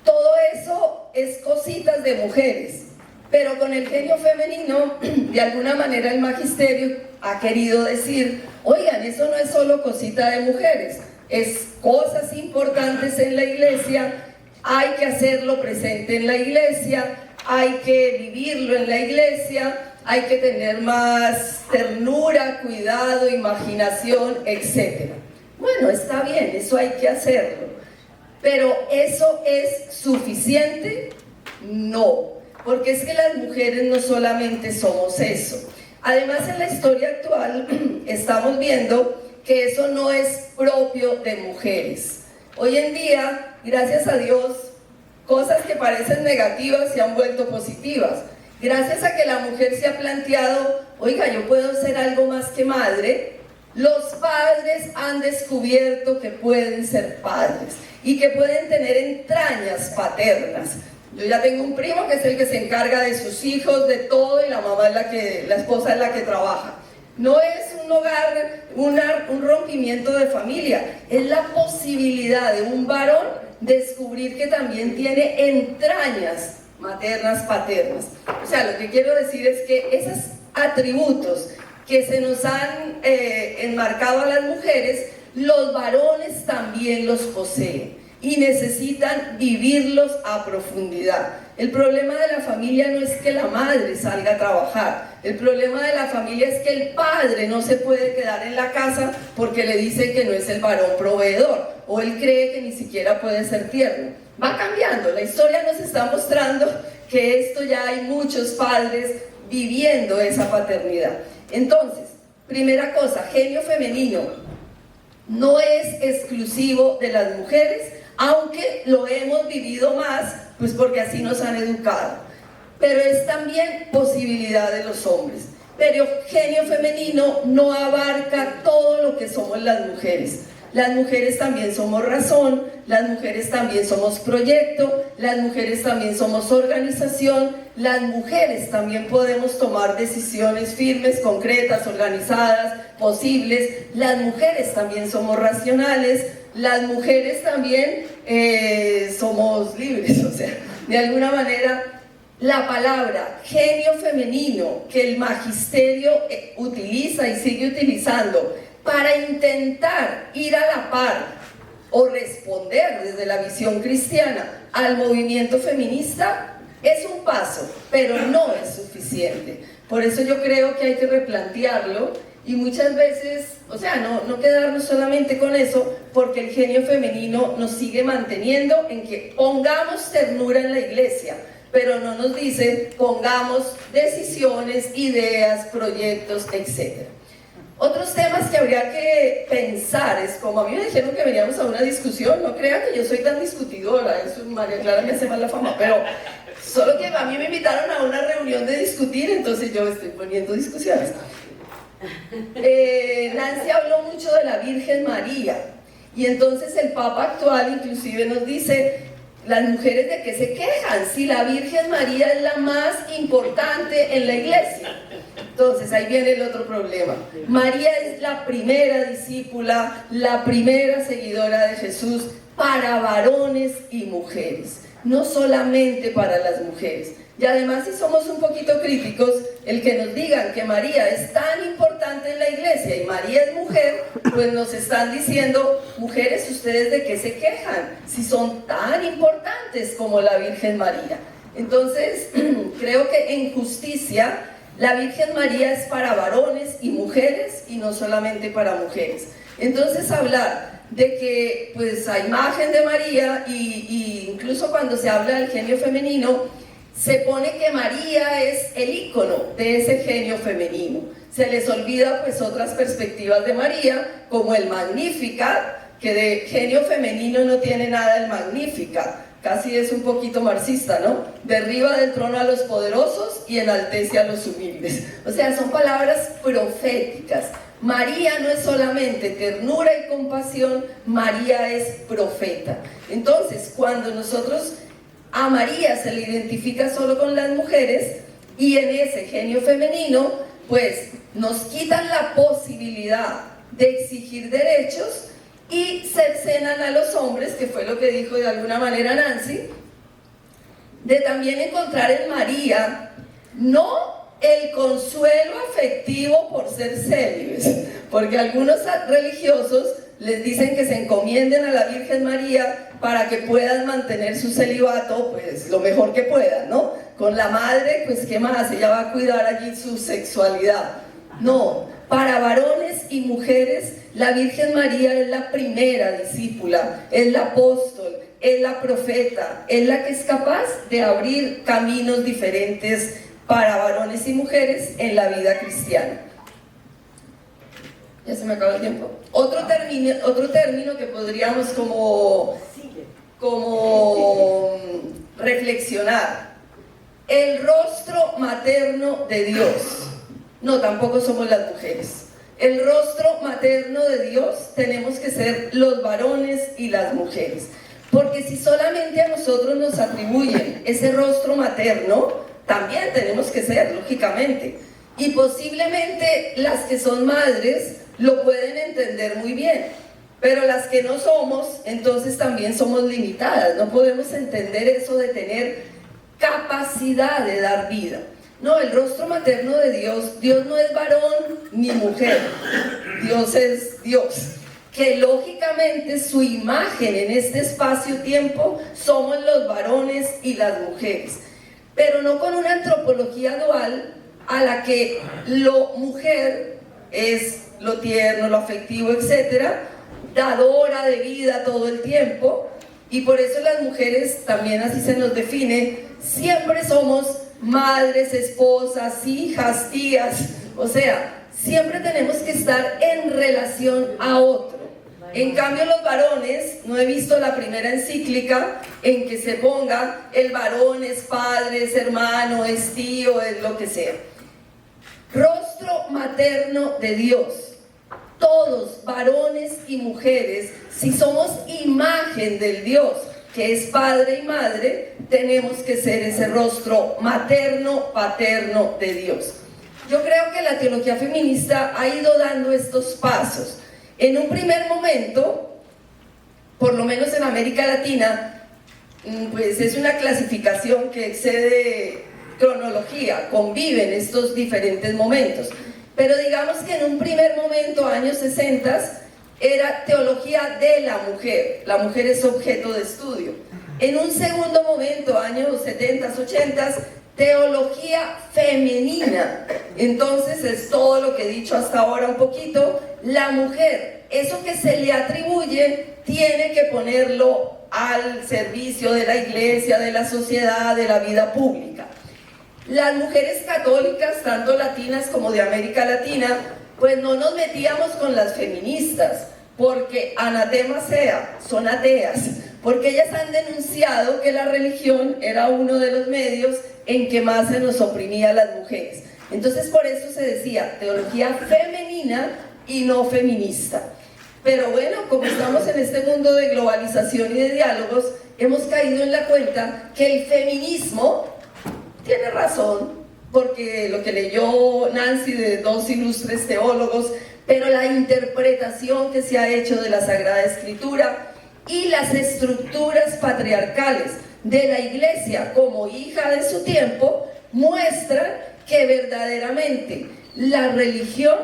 S3: todo eso es cositas de mujeres. Pero con el genio femenino, de alguna manera el magisterio ha querido decir, oigan, eso no es solo cosita de mujeres, es cosas importantes en la iglesia, hay que hacerlo presente en la iglesia, hay que vivirlo en la iglesia, hay que tener más ternura, cuidado, imaginación, etc. Bueno, está bien, eso hay que hacerlo, pero ¿eso es suficiente? No. Porque es que las mujeres no solamente somos eso. Además, en la historia actual estamos viendo que eso no es propio de mujeres. Hoy en día, gracias a Dios, cosas que parecen negativas se han vuelto positivas. Gracias a que la mujer se ha planteado, oiga, yo puedo ser algo más que madre, los padres han descubierto que pueden ser padres y que pueden tener entrañas paternas. Yo ya tengo un primo que es el que se encarga de sus hijos, de todo, y la mamá es la esposa es la que trabaja. No es un hogar, un rompimiento de familia, es la posibilidad de un varón descubrir que también tiene entrañas maternas, paternas. O sea, lo que quiero decir es que esos atributos que se nos han enmarcado a las mujeres, los varones también los poseen y necesitan vivirlos a profundidad. El problema de la familia no es que la madre salga a trabajar, el problema de la familia es que el padre no se puede quedar en la casa porque le dice que no es el varón proveedor, o él cree que ni siquiera puede ser tierno. Va cambiando, la historia nos está mostrando que esto ya hay muchos padres viviendo esa paternidad. Entonces, primera cosa, genio femenino no es exclusivo de las mujeres, aunque lo hemos vivido más, pues porque así nos han educado, pero es también posibilidad de los hombres. Pero genio femenino no abarca todo lo que somos las mujeres. Las mujeres también somos razón, las mujeres también somos proyecto, las mujeres también somos organización, las mujeres también podemos tomar decisiones firmes, concretas, organizadas, posibles, las mujeres también somos racionales, las mujeres también somos libres. O sea, de alguna manera la palabra genio femenino que el magisterio utiliza y sigue utilizando para intentar ir a la par o responder desde la visión cristiana al movimiento feminista es un paso, pero no es suficiente. Por eso yo creo que hay que replantearlo y muchas veces, o sea, no quedarnos solamente con eso, porque el genio femenino nos sigue manteniendo en que pongamos ternura en la iglesia, pero no nos dice pongamos decisiones, ideas, proyectos, etc. Otros temas que habría que pensar es, como a mí me dijeron que veníamos a una discusión, no crean que yo soy tan discutidora, eso María Clara me hace mal la fama, pero solo que a mí me invitaron a una reunión de discutir, entonces yo estoy poniendo discusiones. Nancy habló mucho de la Virgen María, y entonces el Papa actual inclusive nos dice, las mujeres de qué se quejan, si la Virgen María es la más importante en la iglesia. Entonces ahí viene el otro problema. María es la primera discípula, la primera seguidora de Jesús para varones y mujeres, no solamente para las mujeres. Y además, si somos un poquito críticos, el que nos digan que María es tan importante en la iglesia y María es mujer, pues nos están diciendo, mujeres, ¿ustedes de qué se quejan? Si son tan importantes como la Virgen María. Entonces, creo que en justicia la Virgen María es para varones y mujeres y no solamente para mujeres. Entonces, hablar de que pues a imagen de María y incluso cuando se habla del genio femenino, se pone que María es el ícono de ese genio femenino. Se les olvida pues otras perspectivas de María, como el Magnificat, que de genio femenino no tiene nada el Magnificat. Casi es un poquito marxista, ¿no? Derriba del trono a los poderosos y enaltece a los humildes. O sea, son palabras proféticas. María no es solamente ternura y compasión, María es profeta. Entonces, cuando nosotros a María se le identifica solo con las mujeres y en ese genio femenino, pues nos quitan la posibilidad de exigir derechos y cercenan a los hombres, que fue lo que dijo de alguna manera Nancy, de también encontrar en María no el consuelo afectivo por ser célibes, porque algunos religiosos les dicen que se encomienden a la Virgen María para que puedan mantener su celibato pues lo mejor que puedan, ¿no? Con la madre, pues qué más, ella va a cuidar allí su sexualidad. No, para varones y mujeres la Virgen María es la primera discípula, es la apóstol, es la profeta, es la que es capaz de abrir caminos diferentes para varones y mujeres en la vida cristiana. Ya se me acaba el tiempo. Otro término que podríamos como reflexionar: el rostro materno de Dios. No, tampoco somos las mujeres. El rostro materno de Dios tenemos que ser los varones y las mujeres, porque si solamente a nosotros nos atribuyen ese rostro materno, también tenemos que ser, lógicamente, y posiblemente las que son madres lo pueden entender muy bien, pero las que no somos, entonces también somos limitadas, no podemos entender eso de tener capacidad de dar vida. No, el rostro materno de Dios, Dios no es varón ni mujer, Dios es Dios, que lógicamente su imagen en este espacio-tiempo somos los varones y las mujeres, pero no con una antropología dual a la que lo mujer es lo tierno, lo afectivo, etcétera, dadora de vida todo el tiempo, y por eso las mujeres, también así se nos define, siempre somos madres, esposas, hijas, tías, o sea, siempre tenemos que estar en relación a otro. En cambio los varones, no he visto la primera encíclica en que se ponga el varón es padre, es hermano, es tío, es lo que sea. Rostro materno de Dios. Todos, varones y mujeres, si somos imagen del Dios que es padre y madre, tenemos que ser ese rostro materno, paterno de Dios. Yo creo que la teología feminista ha ido dando estos pasos. En un primer momento, por lo menos en América Latina, pues es una clasificación que excede cronología, conviven estos diferentes momentos. Pero digamos que en un primer momento, años 60, era teología de la mujer es objeto de estudio. En un segundo momento, años 70, 80, teología femenina. Entonces es todo lo que he dicho hasta ahora un poquito. La mujer, eso que se le atribuye, tiene que ponerlo al servicio de la iglesia, de la sociedad, de la vida pública. Las mujeres católicas, tanto latinas como de América Latina, pues no nos metíamos con las feministas, porque anatema sea, son ateas, porque ellas han denunciado que la religión era uno de los medios en que más se nos oprimía a las mujeres. Entonces por eso se decía teología femenina y no feminista. Pero bueno, como estamos en este mundo de globalización y de diálogos, hemos caído en la cuenta que el feminismo tiene razón, porque lo que leyó Nancy de dos ilustres teólogos, pero la interpretación que se ha hecho de la Sagrada Escritura y las estructuras patriarcales de la Iglesia como hija de su tiempo muestran que verdaderamente la religión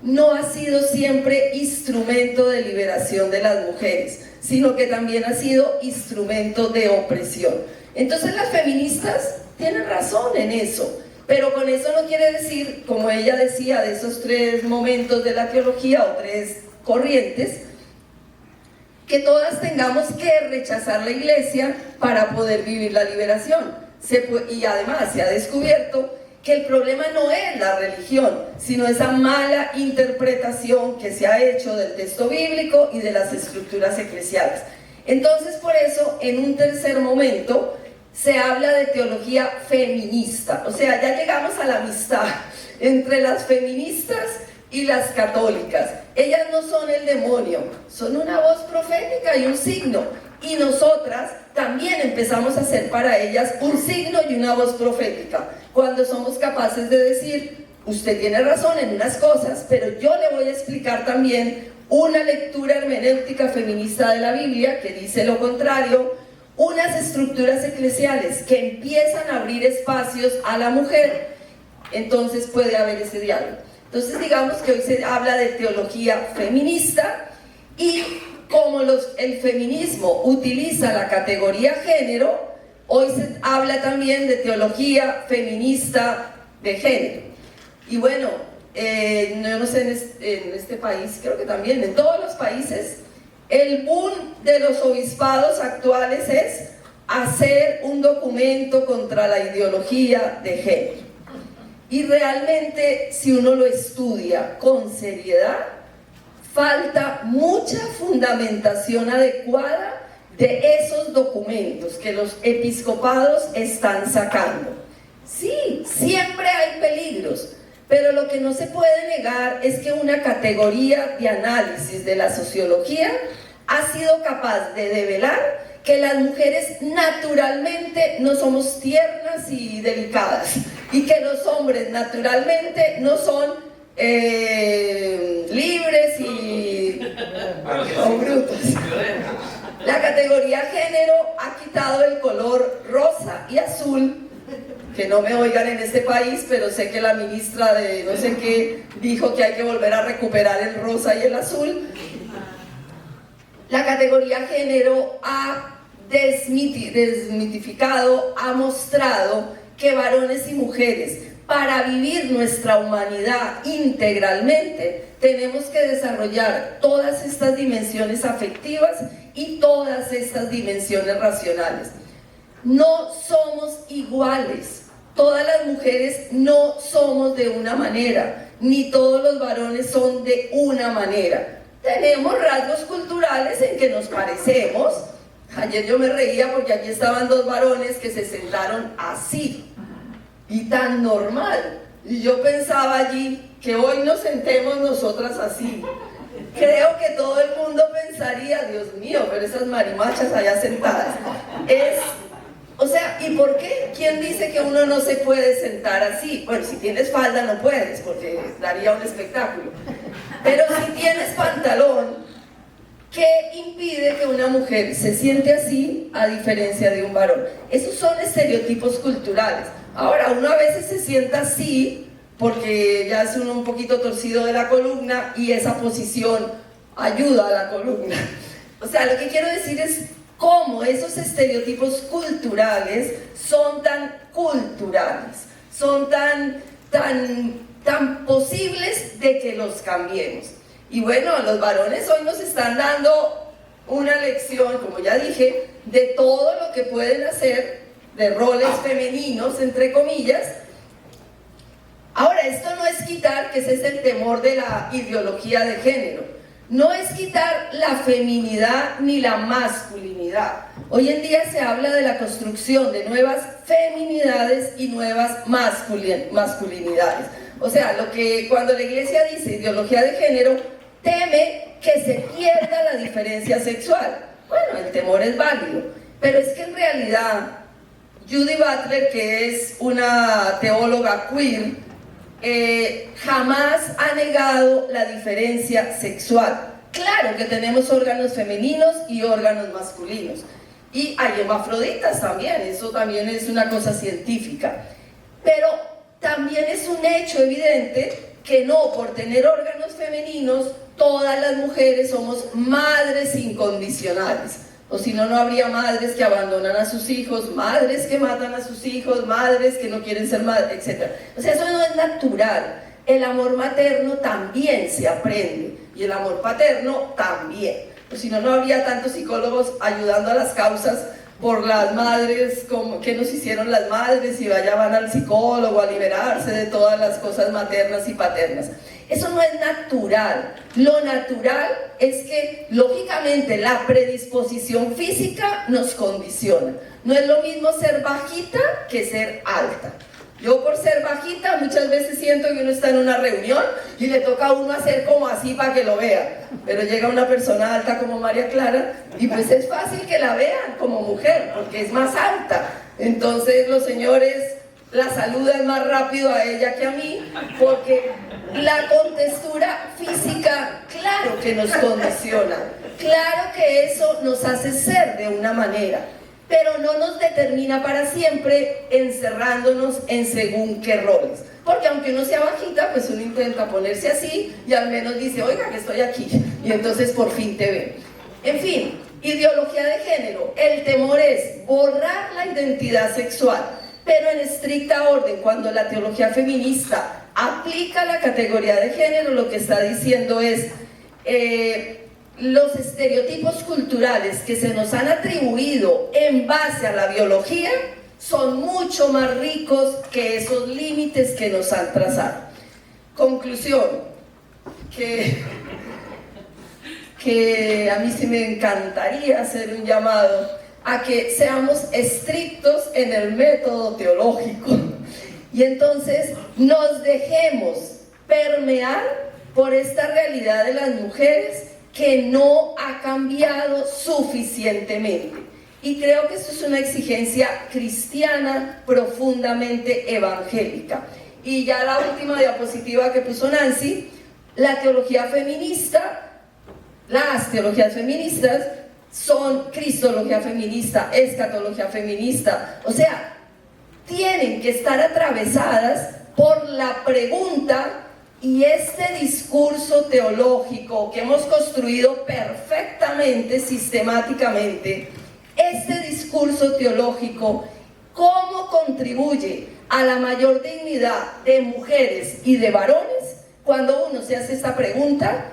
S3: no ha sido siempre instrumento de liberación de las mujeres, sino que también ha sido instrumento de opresión. Entonces las feministas tienen razón en eso, pero con eso no quiere decir, como ella decía, de esos 3 momentos de la teología o 3 corrientes, que todas tengamos que rechazar la iglesia para poder vivir la liberación. Y además se ha descubierto que el problema no es la religión, sino esa mala interpretación que se ha hecho del texto bíblico y de las estructuras eclesiales. Entonces, por eso, en un tercer momento, se habla de teología feminista. O sea, ya llegamos a la amistad entre las feministas y las católicas. Ellas no son el demonio, son una voz profética y un signo. Y nosotras también empezamos a ser para ellas un signo y una voz profética, cuando somos capaces de decir, usted tiene razón en unas cosas, pero yo le voy a explicar también una lectura hermenéutica feminista de la Biblia que dice lo contrario, unas estructuras eclesiales que empiezan a abrir espacios a la mujer. Entonces puede haber ese diálogo. Entonces digamos que hoy se habla de teología feminista, y como el feminismo utiliza la categoría género, hoy se habla también de teología feminista de género. Y bueno, no sé, en este país, creo que también en todos los países, el boom de los obispados actuales es hacer un documento contra la ideología de género. Y realmente, si uno lo estudia con seriedad, falta mucha fundamentación adecuada de esos documentos que los episcopados están sacando. Sí, siempre hay peligros, pero lo que no se puede negar es que una categoría de análisis de la sociología ha sido capaz de develar que las mujeres naturalmente no somos tiernas y delicadas, y que los hombres naturalmente no son libres y son brutos. La categoría género ha quitado el color rosa y azul, que no me oigan en este país, pero sé que la ministra de no sé qué dijo que hay que volver a recuperar el rosa y el azul. La categoría género ha desmitificado, ha mostrado que varones y mujeres, para vivir nuestra humanidad integralmente, tenemos que desarrollar todas estas dimensiones afectivas y todas estas dimensiones racionales. No somos iguales, todas las mujeres no somos de una manera, ni todos los varones son de una manera. Tenemos rasgos culturales en que nos parecemos. Ayer yo me reía porque aquí estaban 2 varones que se sentaron así, y tan normal, y yo pensaba allí que hoy nos sentemos nosotras así. Creo que todo el mundo pensaría, Dios mío, pero esas marimachas allá sentadas. O sea, ¿y por qué? ¿Quién dice que uno no se puede sentar así? Bueno, si tienes falda no puedes, porque daría un espectáculo. Pero si tienes pantalón, ¿qué impide que una mujer se siente así a diferencia de un varón? Esos son estereotipos culturales. Ahora, uno a veces se sienta así porque ya es uno un poquito torcido de la columna y esa posición ayuda a la columna. O sea, lo que quiero decir es cómo esos estereotipos culturales son tan culturales, son tan posibles de que los cambiemos. Y bueno, los varones hoy nos están dando una lección, como ya dije, de todo lo que pueden hacer, de roles femeninos, entre comillas. Ahora, esto no es quitar, que ese es el temor de la ideología de género, no es quitar la feminidad ni la masculinidad. Hoy en día se habla de la construcción de nuevas feminidades y nuevas masculinidades. O sea, cuando la iglesia dice ideología de género, teme que se pierda la diferencia sexual. Bueno, el temor es válido, pero es que en realidad Judy Butler, que es una teóloga queer, jamás ha negado la diferencia sexual. Claro que tenemos órganos femeninos y órganos masculinos, y hay hermafroditas también, eso también es una cosa científica, pero también es un hecho evidente que no por tener órganos femeninos todas las mujeres somos madres incondicionales. O si no, no habría madres que abandonan a sus hijos, madres que matan a sus hijos, madres que no quieren ser madres, etc. O sea, eso no es natural. El amor materno también se aprende y el amor paterno también. O si no, no habría tantos psicólogos ayudando a las causas por las madres, como que nos hicieron las madres y vaya van al psicólogo a liberarse de todas las cosas maternas y paternas. Eso no es natural. Lo natural es que, lógicamente, la predisposición física nos condiciona. No es lo mismo ser bajita que ser alta. Yo, por ser bajita, muchas veces siento que uno está en una reunión y le toca a uno hacer como así para que lo vean. Pero llega una persona alta como María Clara y pues es fácil que la vean como mujer porque es más alta. Entonces los señores la saludan más rápido a ella que a mí porque la contextura física, claro que nos condiciona. Claro que eso nos hace ser de una manera, pero no nos determina para siempre encerrándonos en según qué roles. Porque aunque uno sea bajita, pues uno intenta ponerse así y al menos dice, oiga, que estoy aquí. Y entonces por fin te ve. En fin, ideología de género. El temor es borrar la identidad sexual, pero en estricta orden. Cuando la teología feminista aplica la categoría de género, lo que está diciendo es los estereotipos culturales que se nos han atribuido en base a la biología son mucho más ricos que esos límites que nos han trazado. Conclusión, que a mí sí me encantaría hacer un llamado a que seamos estrictos en el método teológico y entonces nos dejemos permear por esta realidad de las mujeres que no ha cambiado suficientemente. Y creo que esto es una exigencia cristiana profundamente evangélica. Y ya la última diapositiva que puso Nancy, la teología feminista, las teologías feministas son cristología feminista, escatología feminista, o sea, tienen que estar atravesadas por la pregunta y este discurso teológico que hemos construido perfectamente, sistemáticamente. Este discurso teológico, ¿cómo contribuye a la mayor dignidad de mujeres y de varones? Cuando uno se hace esta pregunta,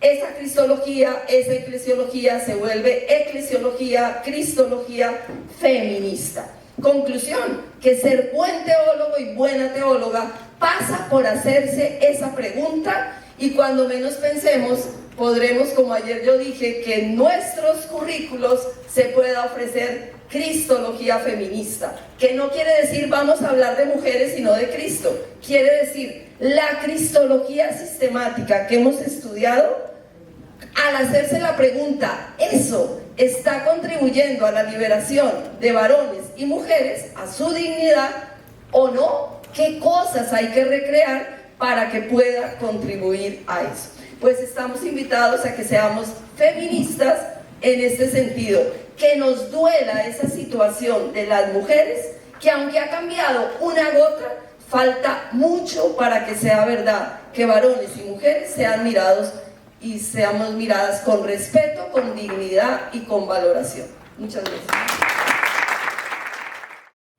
S3: esa cristología, esa eclesiología se vuelve eclesiología, cristología feminista. Conclusión, que ser buen teólogo y buena teóloga pasa por hacerse esa pregunta y cuando menos pensemos podremos, como ayer yo dije, que en nuestros currículos se pueda ofrecer cristología feminista, que no quiere decir vamos a hablar de mujeres sino de Cristo, quiere decir la cristología sistemática que hemos estudiado. Al hacerse la pregunta, ¿eso está contribuyendo a la liberación de varones y mujeres, a su dignidad o no? ¿Qué cosas hay que recrear para que pueda contribuir a eso? Pues estamos invitados a que seamos feministas en este sentido, que nos duela esa situación de las mujeres, que aunque ha cambiado una gota, falta mucho para que sea verdad, que varones y mujeres sean mirados y seamos miradas con respeto, con dignidad y con valoración. Muchas gracias.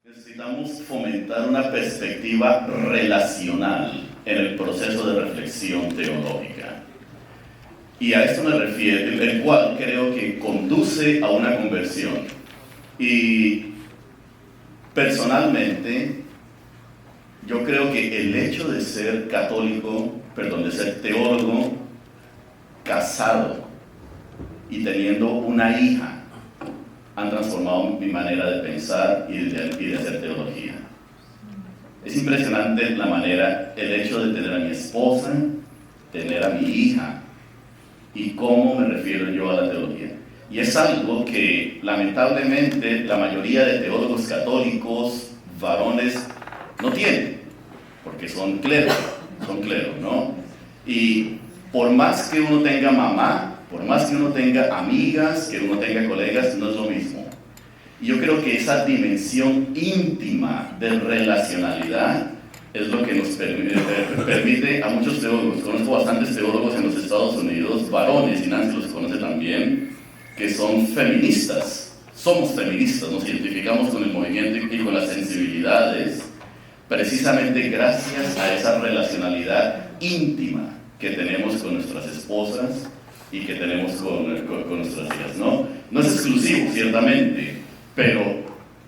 S4: Necesitamos fomentar una perspectiva relacional en el proceso de reflexión teológica. Y a esto me refiero, el cual creo que conduce a una conversión. Y personalmente, yo creo que el hecho de ser de ser teólogo, casado y teniendo una hija, han transformado mi manera de pensar y de hacer teología. Es impresionante el hecho de tener a mi esposa, tener a mi hija, y cómo me refiero yo a la teología. Y es algo que lamentablemente la mayoría de teólogos católicos, varones, no tienen, porque son cleros, ¿no? Y por más que uno tenga mamá, por más que uno tenga amigas, que uno tenga colegas, no es lo mismo. Y yo creo que esa dimensión íntima de relacionalidad es lo que nos permite a muchos teólogos. Conozco bastantes teólogos en los Estados Unidos, varones, y Nancy los conoce también, que son feministas. Somos feministas, nos identificamos con el movimiento y con las sensibilidades, precisamente gracias a esa relacionalidad íntima que tenemos con nuestras esposas y que tenemos con nuestras hijas, ¿no? No es exclusivo, ciertamente, pero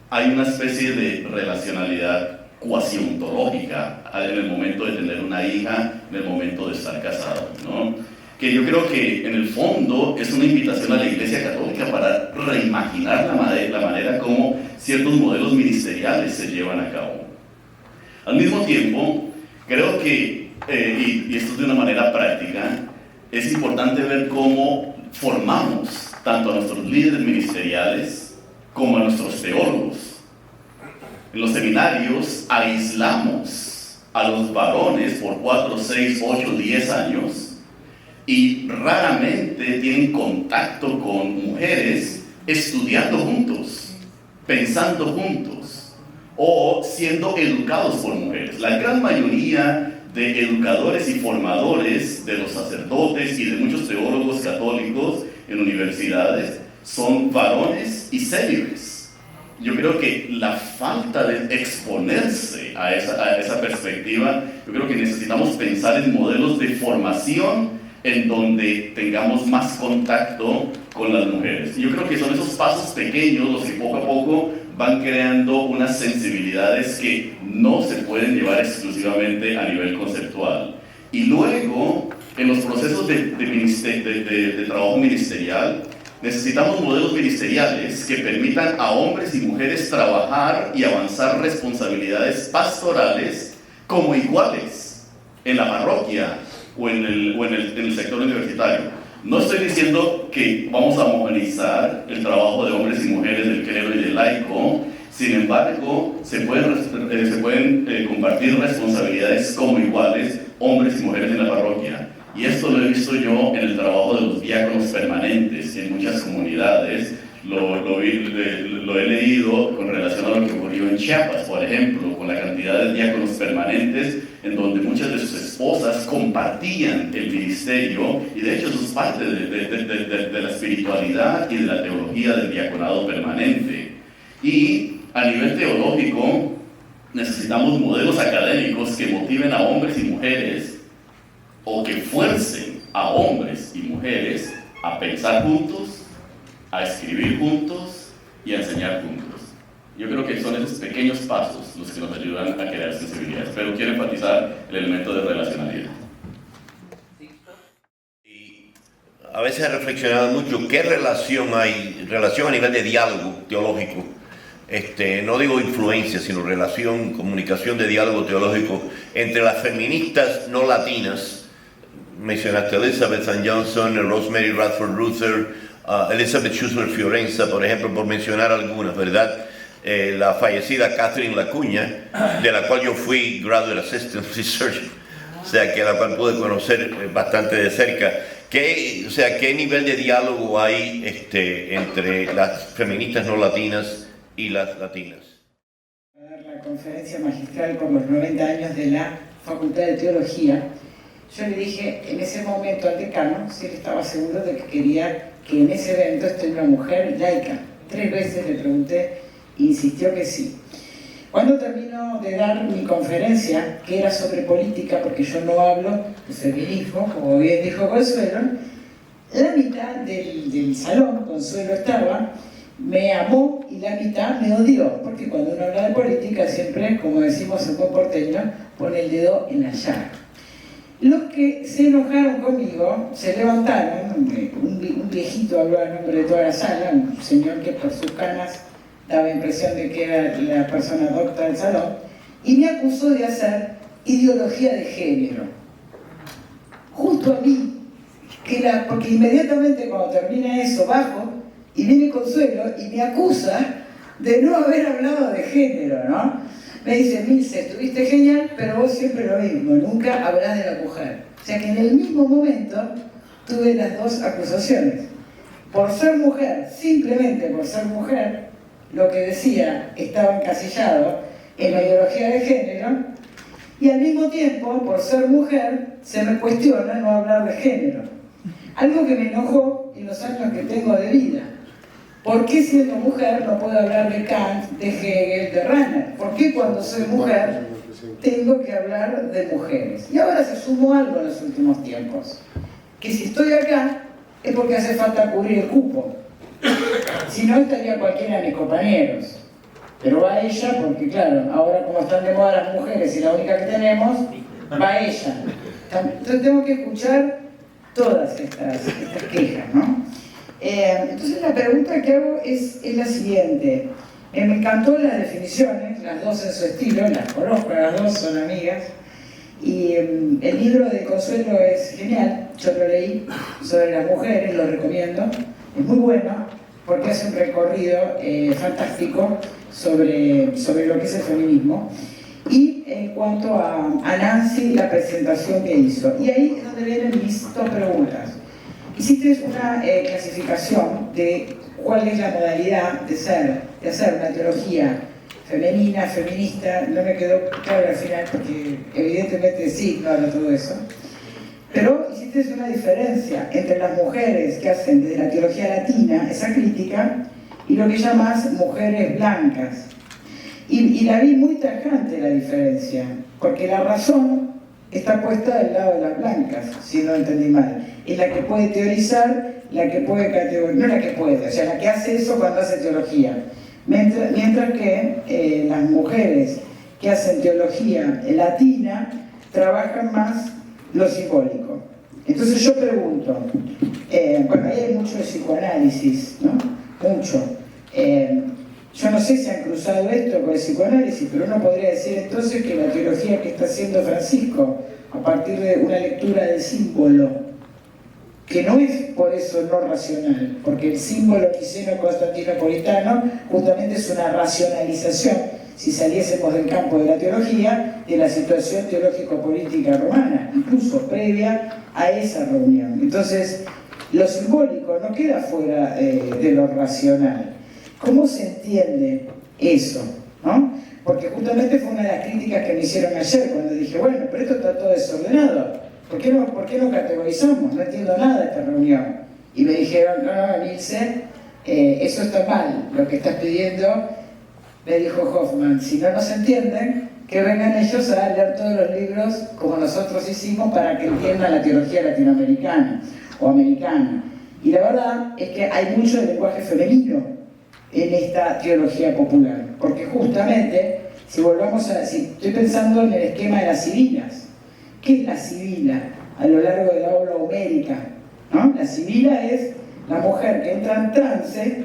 S4: hay una especie de relacionalidad cuasi ontológica en el momento de tener una hija, en el momento de estar casado, ¿no? Que yo creo que en el fondo es una invitación a la Iglesia Católica para reimaginar la manera como ciertos modelos ministeriales se llevan a cabo. Al mismo tiempo, creo que, y esto de una manera práctica, es importante ver cómo formamos tanto a nuestros líderes ministeriales como a nuestros teólogos. En los seminarios aislamos a los varones por 4, 6, 8, 10 años y raramente tienen contacto con mujeres estudiando juntos, pensando juntos o siendo educados por mujeres. La gran mayoría de educadores y formadores de los sacerdotes y de muchos teólogos católicos en universidades son varones y célibes. Yo creo que la falta de exponerse a esa perspectiva, yo creo que necesitamos pensar en modelos de formación en donde tengamos más contacto con las mujeres. Y yo creo que son esos pasos pequeños los que poco a poco van creando unas sensibilidades que no se pueden llevar exclusivamente a nivel conceptual. Y luego, en los procesos de trabajo ministerial, necesitamos modelos ministeriales que permitan a hombres y mujeres trabajar y avanzar responsabilidades pastorales como iguales en la parroquia o en el sector universitario. No estoy diciendo que vamos a homogeneizar el trabajo de hombres y mujeres del clero y del laico, sin embargo, se pueden compartir responsabilidades como iguales hombres y mujeres en la parroquia. Y esto lo he visto yo en el trabajo de los diáconos permanentes en muchas comunidades. Lo he leído con relación a lo que ocurrió en Chiapas, por ejemplo, con la cantidad de diáconos permanentes, en donde muchas de sus esposas compartían el ministerio, y de hecho eso es parte de la espiritualidad y de la teología del diaconado permanente. Y a nivel teológico, necesitamos modelos académicos que motiven a hombres y mujeres, o que fuercen a hombres y mujeres a pensar juntos, a escribir juntos y a enseñar juntos. Yo creo que son esos pequeños pasos los que nos ayudan a crear sensibilidades, pero quiero enfatizar el elemento de relacionalidad.
S5: Y a veces he reflexionado mucho qué relación hay, relación a nivel de diálogo teológico, no digo influencia, sino relación, comunicación de diálogo teológico entre las feministas no latinas. Mencionaste a Elizabeth St. Johnson, Rosemary Radford Ruether, Elizabeth Schussler Fiorenza, por ejemplo, por mencionar algunas, ¿verdad? La fallecida Catherine Lacuña, de la cual yo fui Graduate Assistant Research, o sea, que a la cual pude conocer bastante de cerca. ¿Qué nivel de diálogo hay entre las feministas no latinas y las latinas?
S6: A dar la conferencia magistral por los 90 años de la Facultad de Teología. Yo le dije en ese momento al decano si él estaba seguro de que quería que en ese evento esté una mujer laica. 3 veces le pregunté e insistió que sí. Cuando terminó de dar mi conferencia, que era sobre política, porque yo no hablo de feminismo, como bien dijo Consuelo, la mitad del salón, Consuelo estaba, me amó y la mitad me odió, porque cuando uno habla de política siempre, como decimos en buen porteño, pone el dedo en la llaga. Los que se enojaron conmigo se levantaron, un viejito habló en nombre de toda la sala, un señor que por sus canas daba impresión de que era la persona docta del salón, y me acusó de hacer ideología de género. Justo a mí, porque inmediatamente cuando termina eso bajo, y viene Consuelo y me acusa de no haber hablado de género, ¿no? Me dice, Milce, estuviste genial, pero vos siempre lo mismo, nunca hablas de la mujer. O sea que en el mismo momento tuve las dos acusaciones. Por ser mujer, simplemente por ser mujer, lo que decía estaba encasillado en la ideología de género, y al mismo tiempo, por ser mujer, se me cuestiona no hablar de género. Algo que me enojó y en los años que tengo de vida. ¿Por qué siendo mujer no puedo hablar de Kant, de Hegel, de Rahner? ¿Por qué cuando soy mujer tengo que hablar de mujeres? Y ahora se sumó algo en los últimos tiempos, que si estoy acá es porque hace falta cubrir el cupo. Si no, estaría cualquiera de mis compañeros. Pero va ella porque, claro, ahora como están de moda las mujeres y la única que tenemos, va ella. Entonces tengo que escuchar todas estas quejas, ¿no? Entonces la pregunta que hago es la siguiente. Me encantó las definiciones, las dos en su estilo, las conozco, las dos son amigas. Y el libro de Consuelo es genial, yo lo leí, sobre las mujeres, lo recomiendo. Es muy bueno porque hace un recorrido fantástico sobre lo que es el feminismo. Y en cuanto a Nancy, la presentación que hizo. Y ahí es donde vienen mis dos preguntas. Hiciste una clasificación de cuál es la modalidad de hacer una teología femenina, feminista. No me quedó claro al final porque evidentemente sí ignoro todo eso. Pero hiciste una diferencia entre las mujeres que hacen desde la teología latina esa crítica y lo que llamas mujeres blancas. Y la vi muy tajante la diferencia, porque la razón está puesta del lado de las blancas, si no entendí mal. Es la que puede teorizar, la que puede categorizar, no la que puede, o sea, la que hace eso cuando hace teología. Mientras que las mujeres que hacen teología latina trabajan más lo simbólico. Entonces yo pregunto, bueno, ahí hay mucho de psicoanálisis, ¿no? Mucho. Yo no sé si han cruzado esto con el psicoanálisis, pero uno podría decir entonces que la teología que está haciendo Francisco, a partir de una lectura del símbolo, que no es por eso no racional, porque el símbolo niceno-constantinopolitano justamente es una racionalización, si saliésemos del campo de la teología, de la situación teológico-política romana, incluso previa a esa reunión. Entonces, lo simbólico no queda fuera de lo racional. ¿Cómo se entiende eso? ¿No? Porque justamente fue una de las críticas que me hicieron ayer cuando dije, bueno, pero esto está todo desordenado. ¿Por qué no categorizamos? No entiendo nada de esta reunión. Y me dijeron, no, Nilsen, eso está mal. Lo que estás pidiendo, me dijo Hoffman, si no nos entienden, que vengan ellos a leer todos los libros como nosotros hicimos para que entiendan la teología latinoamericana o americana. Y la verdad es que hay mucho de lenguaje femenino en esta teología popular, porque justamente, si estoy pensando en el esquema de las sibilas. ¿Qué es la sibila a lo largo de la obra homérica? ¿No? La sibila es la mujer que entra en trance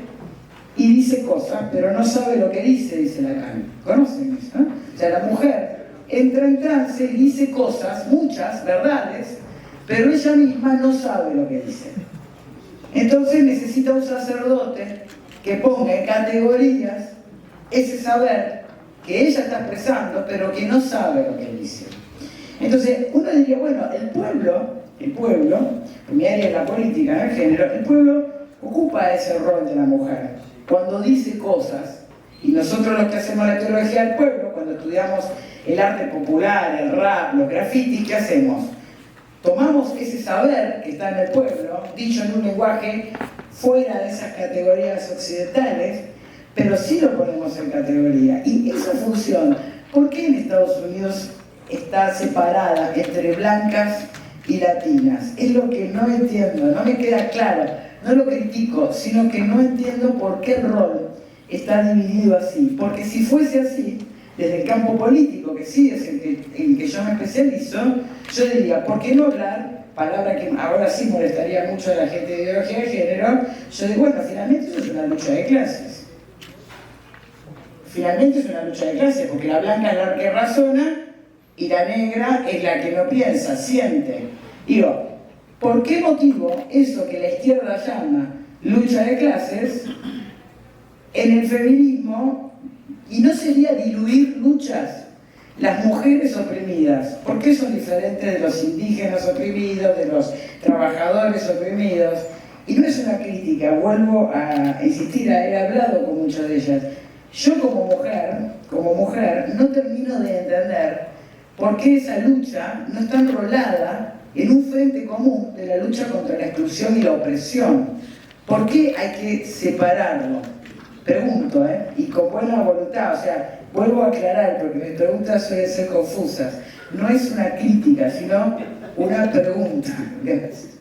S6: y dice cosas, pero no sabe lo que dice Lacan. ¿Conocen eso? ¿No? O sea, la mujer entra en trance y dice cosas, muchas verdades, pero ella misma no sabe lo que dice. Entonces necesita un sacerdote que ponga en categorías ese saber que ella está expresando, pero que no sabe lo que dice. Entonces, uno diría, bueno, el pueblo, en mi área es la política, ¿no? El género, el pueblo ocupa ese rol de la mujer. Cuando dice cosas, y nosotros los que hacemos la teología del pueblo, cuando estudiamos el arte popular, el rap, los grafitis, ¿qué hacemos? Tomamos ese saber que está en el pueblo, dicho en un lenguaje fuera de esas categorías occidentales, pero sí lo ponemos en categoría. Y esa función, ¿por qué en Estados Unidos está separada entre blancas y latinas? Es lo que no entiendo, no me queda claro, no lo critico, sino que no entiendo por qué el rol está dividido así. Porque si fuese así, desde el campo político, que sí es en que yo me especializo, yo diría, ¿por qué no hablar? Palabra que ahora sí molestaría mucho a la gente de ideología de género. Yo digo, bueno, finalmente eso es una lucha de clases. Finalmente es una lucha de clases, porque la blanca es la que razona y la negra es la que no piensa, siente. Digo, ¿por qué motivo eso que la izquierda llama lucha de clases, en el feminismo, y no sería diluir luchas? Las mujeres oprimidas, ¿por qué son diferentes de los indígenas oprimidos, de los trabajadores oprimidos? Y no es una crítica, vuelvo a insistir, he hablado con muchas de ellas. Yo como mujer, no termino de entender por qué esa lucha no está enrolada en un frente común de la lucha contra la exclusión y la opresión. ¿Por qué hay que separarlo? Pregunto, y con buena voluntad, o sea, vuelvo a aclarar porque mis preguntas suelen ser confusas. No es una crítica, sino una pregunta. Gracias.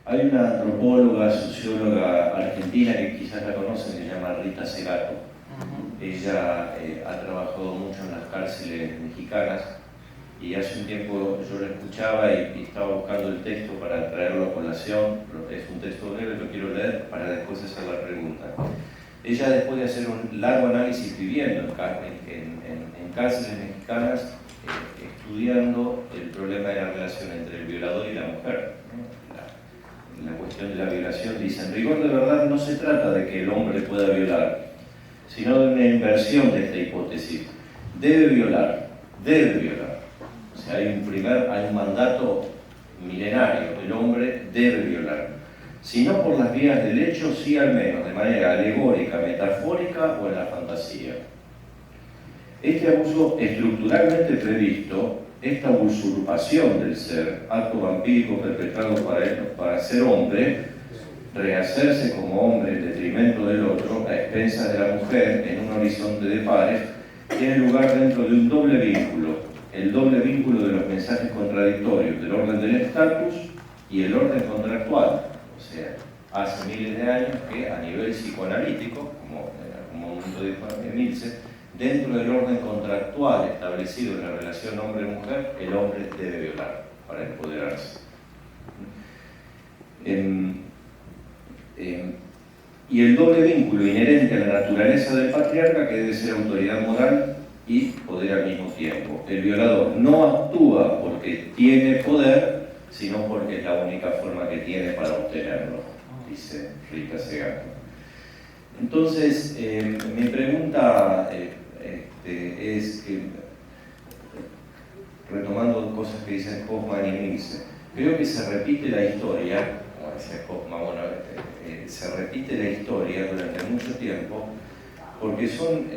S7: Hay una antropóloga, socióloga argentina que quizás la conocen, que se llama Rita Segato. Ella ha trabajado mucho en las cárceles mexicanas y hace un tiempo yo la escuchaba y estaba buscando el texto para traerlo a colación. Es un texto breve, lo quiero leer para después hacer la pregunta. Ella, después de hacer un largo análisis viviendo en cárceles mexicanas, estudiando el problema de la relación entre el violador y la mujer, ¿no? La cuestión de la violación, dice, en rigor de verdad no se trata de que el hombre pueda violar, sino de una inversión de esta hipótesis. Debe violar. O sea, hay un mandato milenario, el hombre debe violar. Si no por las vías del hecho, sí al menos de manera alegórica, metafórica o en la fantasía. Este abuso estructuralmente previsto, esta usurpación del ser, acto vampírico perpetrado para ser hombre, rehacerse como hombre en detrimento del otro, a expensas de la mujer, en un horizonte de pares, tiene lugar dentro de un doble vínculo, el doble vínculo de los mensajes contradictorios del orden del estatus y el orden contractual. O sea, hace miles de años que a nivel psicoanalítico, como en algún momento dijo Milce, dentro del orden contractual establecido en la relación hombre-mujer, el hombre debe violar para empoderarse. Y el doble vínculo inherente a la naturaleza del patriarca, que debe ser autoridad moral y poder al mismo tiempo. El violador no actúa porque tiene poder, sino porque es la única forma que tiene para obtenerlo, dice Rita Segato. Entonces, mi pregunta es que, retomando cosas que dicen Hoffman y Milce, creo que se repite la historia, como decía Hoffman, se repite la historia durante mucho tiempo, porque son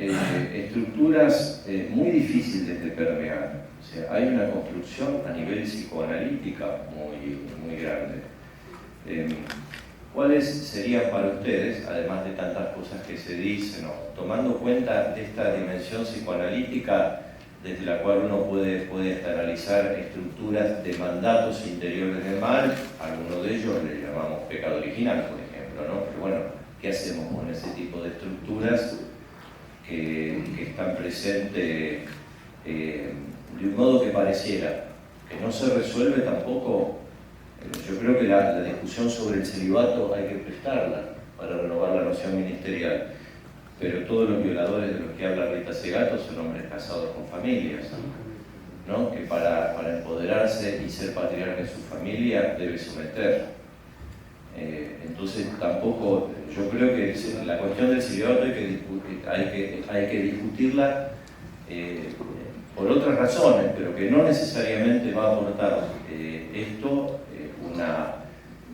S7: estructuras muy difíciles de permear. O sea, hay una construcción a nivel psicoanalítica muy grande. ¿Cuáles serían para ustedes, además de tantas cosas que se dicen, tomando cuenta de esta dimensión psicoanalítica desde la cual uno puede analizar estructuras de mandatos interiores del mal, algunos de ellos le llamamos pecado original, por ejemplo, ¿no? Pero bueno, ¿qué hacemos con ese tipo de estructuras que están presentes de un modo que pareciera que no se resuelve tampoco? Yo creo que la discusión sobre el celibato hay que prestarla para renovar la noción ministerial, pero todos los violadores de los que habla Rita Segato son hombres casados con familias, ¿no? Que para empoderarse y ser patriarca de su familia debe someter. Entonces tampoco, yo creo que la cuestión del celibato hay que discutirla por otras razones, pero que no necesariamente va a aportar esto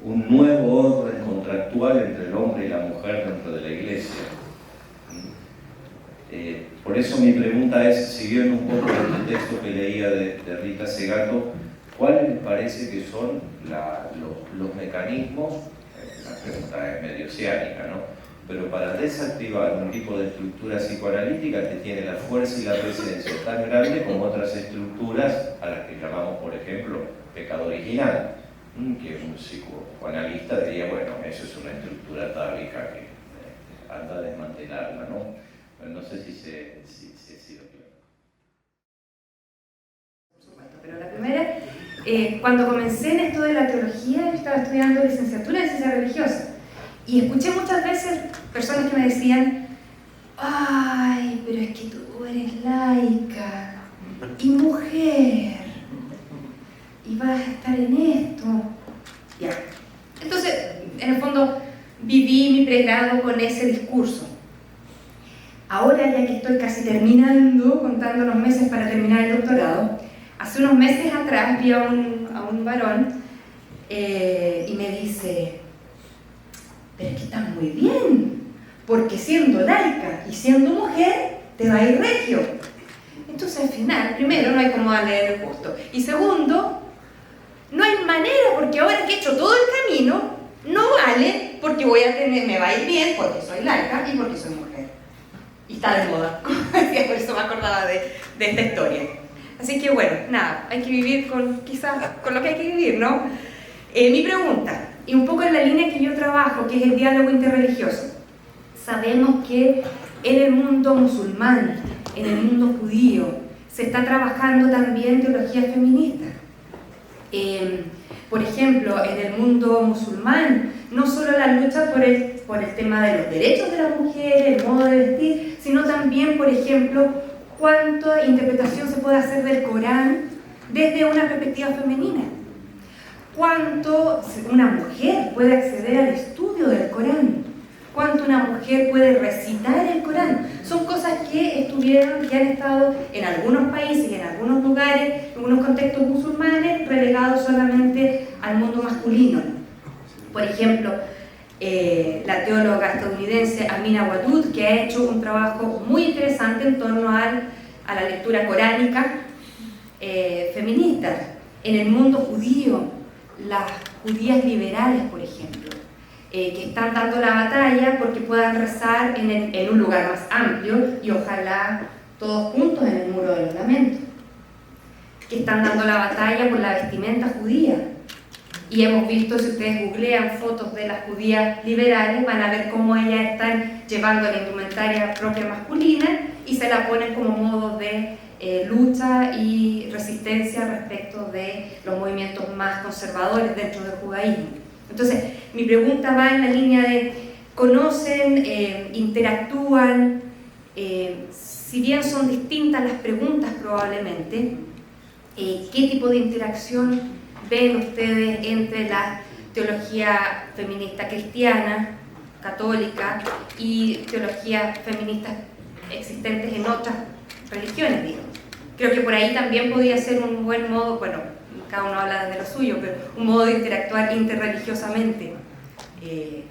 S7: un nuevo orden contractual entre el hombre y la mujer dentro de la Iglesia. Por eso mi pregunta es, siguiendo un poco el texto que leía de Rita Segato, ¿cuáles les parece que son los mecanismos? La pregunta es medio oceánica, ¿no? Pero para desactivar un tipo de estructura psicoanalítica que tiene la fuerza y la presencia tan grande como otras estructuras a las que llamamos, por ejemplo, pecado original, que un psicoanalista diría, bueno, eso es una estructura atávica que anda a desmantelarla, ¿no? Pero no sé si he sido claro.
S8: Por supuesto, pero la primera, cuando comencé en esto de la teología, yo estaba estudiando licenciatura en ciencia religiosa y escuché muchas veces personas que me decían, ay, pero es que tú eres laica y mujer y vas a estar en esto. Ya. Entonces, en el fondo, viví mi pregrado con ese discurso. Ahora, ya que estoy casi terminando, contando los meses para terminar el doctorado, hace unos meses atrás vi a un varón y me dice, pero es que estás muy bien, porque siendo laica y siendo mujer, te va a ir regio. Entonces Entonces al final, primero, no hay cómo darle el gusto. Y segundo, no hay manera, porque ahora que he hecho todo el camino, no vale porque me va a ir bien porque soy laica y porque soy mujer. Y está de moda, como decía, por eso me acordaba de esta historia. Así que bueno, nada, hay que vivir quizás con lo que hay que vivir, ¿no? Mi pregunta, y un poco en la línea que yo trabajo, que es el diálogo interreligioso. Sabemos que en el mundo musulmán, en el mundo judío, se está trabajando también teología feminista. Por ejemplo, en el mundo musulmán, no solo la lucha por el tema de los derechos de las mujeres, el modo de vestir, sino también, por ejemplo, cuánta interpretación se puede hacer del Corán desde una perspectiva femenina. Cuánto una mujer puede acceder al estudio del Corán. Cuánto una mujer puede recitar el Corán. Son cosas que han estado en algunos países y en algunos lugares, en algunos contextos musulmanes, relegados solamente al mundo masculino. Por ejemplo, la teóloga estadounidense Amina Wadud, que ha hecho un trabajo muy interesante en torno a la lectura coránica feminista. En el mundo judío, las judías liberales, por ejemplo, que están dando la batalla porque puedan rezar en un lugar más amplio y ojalá todos juntos en el Muro de los Lamentos, que están dando la batalla por la vestimenta judía. Y hemos visto, si ustedes googlean fotos de las judías liberales, van a ver cómo ellas están llevando la indumentaria propia masculina y se la ponen como modo de lucha y resistencia respecto de los movimientos más conservadores dentro del judaísmo. Entonces, mi pregunta va en la línea de, ¿conocen, interactúan? Si bien son distintas las preguntas probablemente, ¿qué tipo de interacción ven ustedes entre la teología feminista cristiana, católica, y teologías feministas existentes en otras religiones, digamos? Creo que por ahí también podría ser un buen modo, bueno, cada uno habla de lo suyo, pero un modo de interactuar interreligiosamente.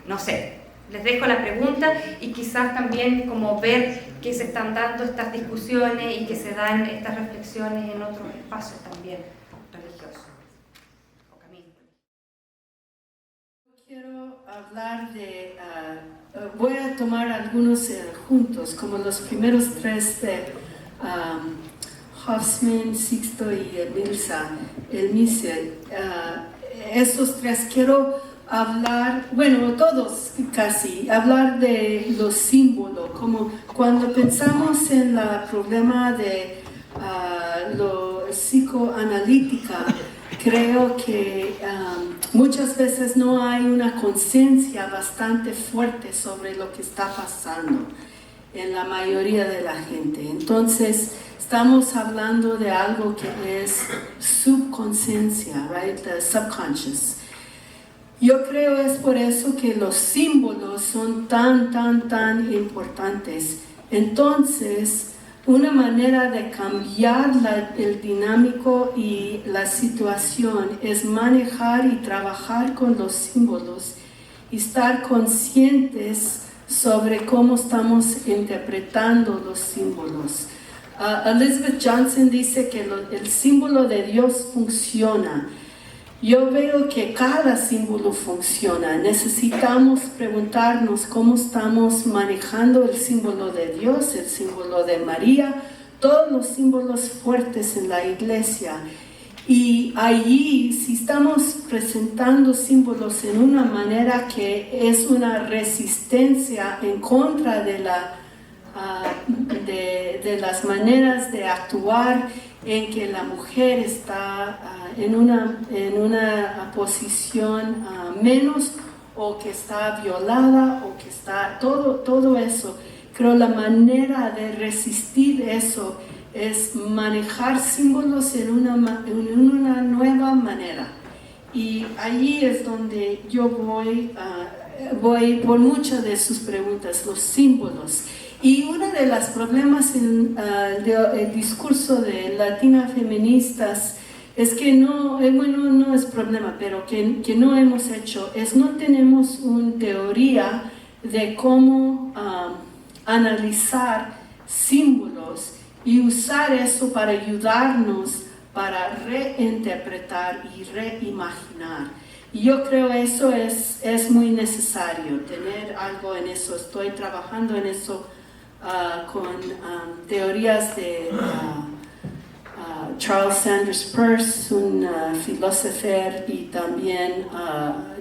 S8: No sé, les dejo la pregunta y quizás también como ver que se están dando estas discusiones y que se dan estas reflexiones en otros espacios también religiosos.
S2: Quiero hablar voy a tomar algunos juntos, como los primeros tres de Hoffman, Sixto y Elmise. Estos tres quiero hablar, bueno, todos casi, hablar de los símbolos, como cuando pensamos en el problema de lo psicoanalítica, creo que muchas veces no hay una conciencia bastante fuerte sobre lo que está pasando en la mayoría de la gente. Entonces, estamos hablando de algo que es subconsciencia, right? The subconscious. Yo creo es por eso que los símbolos son tan importantes. Entonces, una manera de cambiar el dinámico y la situación es manejar y trabajar con los símbolos y estar conscientes sobre cómo estamos interpretando los símbolos. Elizabeth Johnson dice que el símbolo de Dios funciona. Yo veo que cada símbolo funciona. Necesitamos preguntarnos cómo estamos manejando el símbolo de Dios, el símbolo de María, todos los símbolos fuertes en la iglesia. Y allí, si estamos presentando símbolos en una manera que es una resistencia en contra de las maneras de actuar en que la mujer está en una posición menos, o que está violada, o que está todo eso. Creo la manera de resistir eso es manejar símbolos en una nueva manera. Y allí es donde yo voy por muchas de sus preguntas, los símbolos. Y uno de los problemas en el discurso de latinas feministas es que no es problema, pero que no hemos hecho, no tenemos una teoría de cómo analizar símbolos y usar eso para ayudarnos para reinterpretar y reimaginar. Y yo creo eso es muy necesario, tener algo en eso. Estoy trabajando en eso con teorías de Charles Sanders Peirce, un filósofo, y también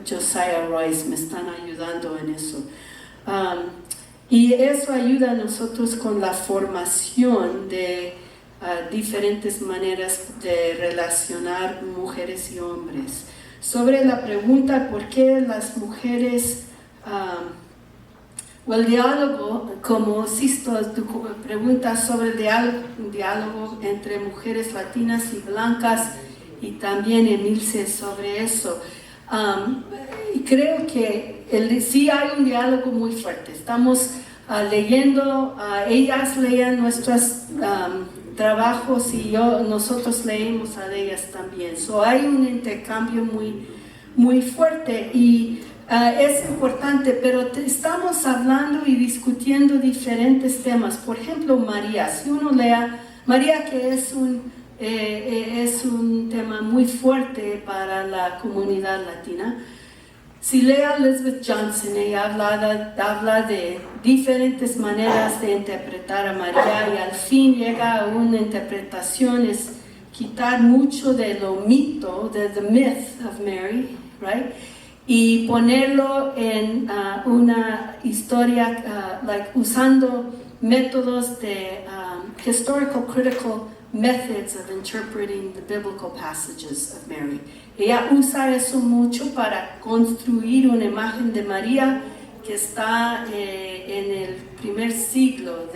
S2: Josiah Royce me están ayudando en eso. Y eso ayuda a nosotros con la formación de diferentes maneras de relacionar mujeres y hombres. Sobre la pregunta por qué las mujeres, o el diálogo, como Sisto, tu pregunta sobre el diálogo entre mujeres latinas y blancas, y también Emilce sobre eso. Creo que sí hay un diálogo muy fuerte. Estamos leyendo, ellas leen nuestros trabajos y nosotros leemos a ellas también. Hay un intercambio muy fuerte y es importante, pero estamos hablando y discutiendo diferentes temas. Por ejemplo, María, si uno lea María, que es un tema muy fuerte para la comunidad latina. Si lee a Elizabeth Johnson, ella habla de diferentes maneras de interpretar a María y al fin llega a una interpretación, es quitar mucho de lo mito, de the myth of Mary, right? Y ponerlo en una historia, usando métodos de historical critical methods of interpreting the biblical passages of Mary. Ella usa eso mucho para construir una imagen de María que está en el primer siglo